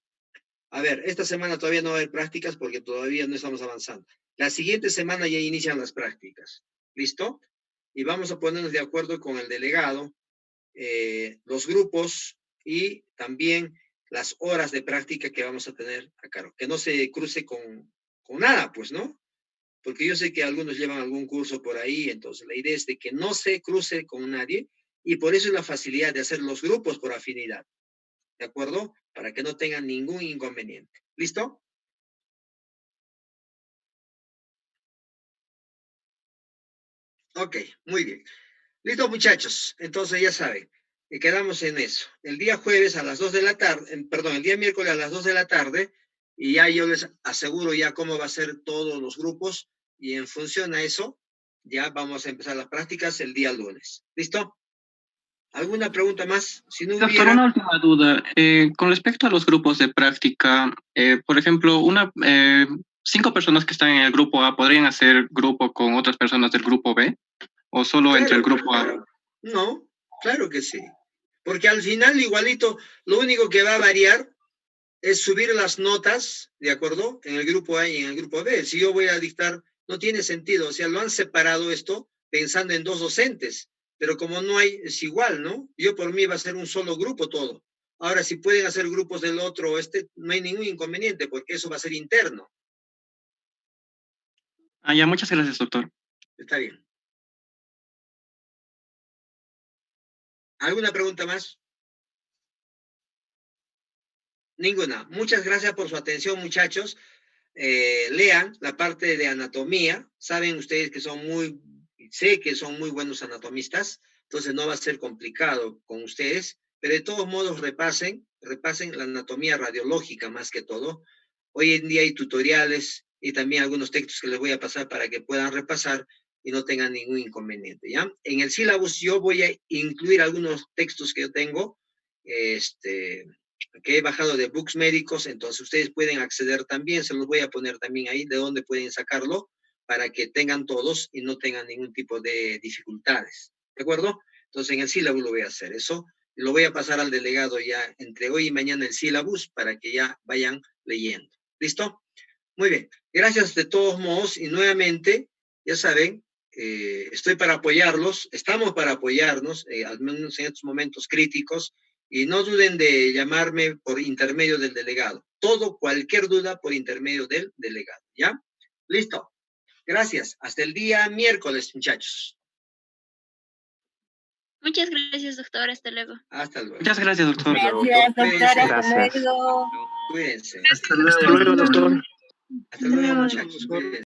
a ver, esta semana todavía no va a haber prácticas porque todavía no estamos avanzando. La siguiente semana ya inician las prácticas, ¿listo? Y vamos a ponernos de acuerdo con el delegado, los grupos y también las horas de práctica que vamos a tener a cargo. Que no se cruce con nada, pues, ¿no? Porque yo sé que algunos llevan algún curso por ahí, entonces la idea es de que no se cruce con nadie y por eso es la facilidad de hacer los grupos por afinidad, ¿de acuerdo? Para que no tengan ningún inconveniente. ¿Listo? Ok, muy bien. Listo, muchachos. Entonces ya saben, quedamos en eso. El día jueves a las 2 de la tarde, perdón, el día miércoles a las 2 de la tarde, y ya yo les aseguro ya cómo va a ser todos los grupos, y en función a eso, ya vamos a empezar las prácticas el día lunes. ¿Listo? ¿Alguna pregunta más? Si no Doctor, hubiera... una última duda. Con respecto a los grupos de práctica, por ejemplo, 5 personas que están en el grupo A podrían hacer grupo con otras personas del grupo B, o solo entre el grupo A. No, claro que sí. Porque al final, igualito, lo único que va a variar es subir las notas, ¿de acuerdo? En el grupo A y en el grupo B. Si yo voy a dictar, no tiene sentido. O sea, lo han separado esto pensando en 2 docentes. Pero como no hay, es igual, ¿no? Yo por mí va a ser un solo grupo todo. Ahora, si pueden hacer grupos del otro, no hay ningún inconveniente, porque eso va a ser interno. Ya, muchas gracias, doctor. Está bien. ¿Alguna pregunta más? Ninguna. Muchas gracias por su atención, muchachos. Lean la parte de anatomía. Saben ustedes que sé que son muy buenos anatomistas, entonces no va a ser complicado con ustedes, pero de todos modos repasen la anatomía radiológica más que todo. Hoy en día hay tutoriales y también algunos textos que les voy a pasar para que puedan repasar y no tengan ningún inconveniente, ¿ya? En el sílabus yo voy a incluir algunos textos que yo tengo, que he bajado de books médicos, entonces ustedes pueden acceder también, se los voy a poner también ahí de dónde pueden sacarlo para que tengan todos y no tengan ningún tipo de dificultades, ¿de acuerdo? Entonces en el sílabus lo voy a hacer eso, y lo voy a pasar al delegado ya entre hoy y mañana el sílabus para que ya vayan leyendo. ¿Listo? Muy bien. Gracias de todos modos y nuevamente, ya saben, estoy para apoyarlos, estamos para apoyarnos, al menos en estos momentos críticos, y no duden de llamarme por intermedio del delegado. Cualquier duda por intermedio del delegado, ¿ya? Listo. Gracias. Hasta el día miércoles, muchachos. Muchas gracias, doctor. Hasta luego. Hasta luego. Muchas gracias, doctor. Gracias, doctor. Hasta Gracias. luego. Cuídense. Hasta luego, doctor. Hasta luego, muchachos. Cuídense.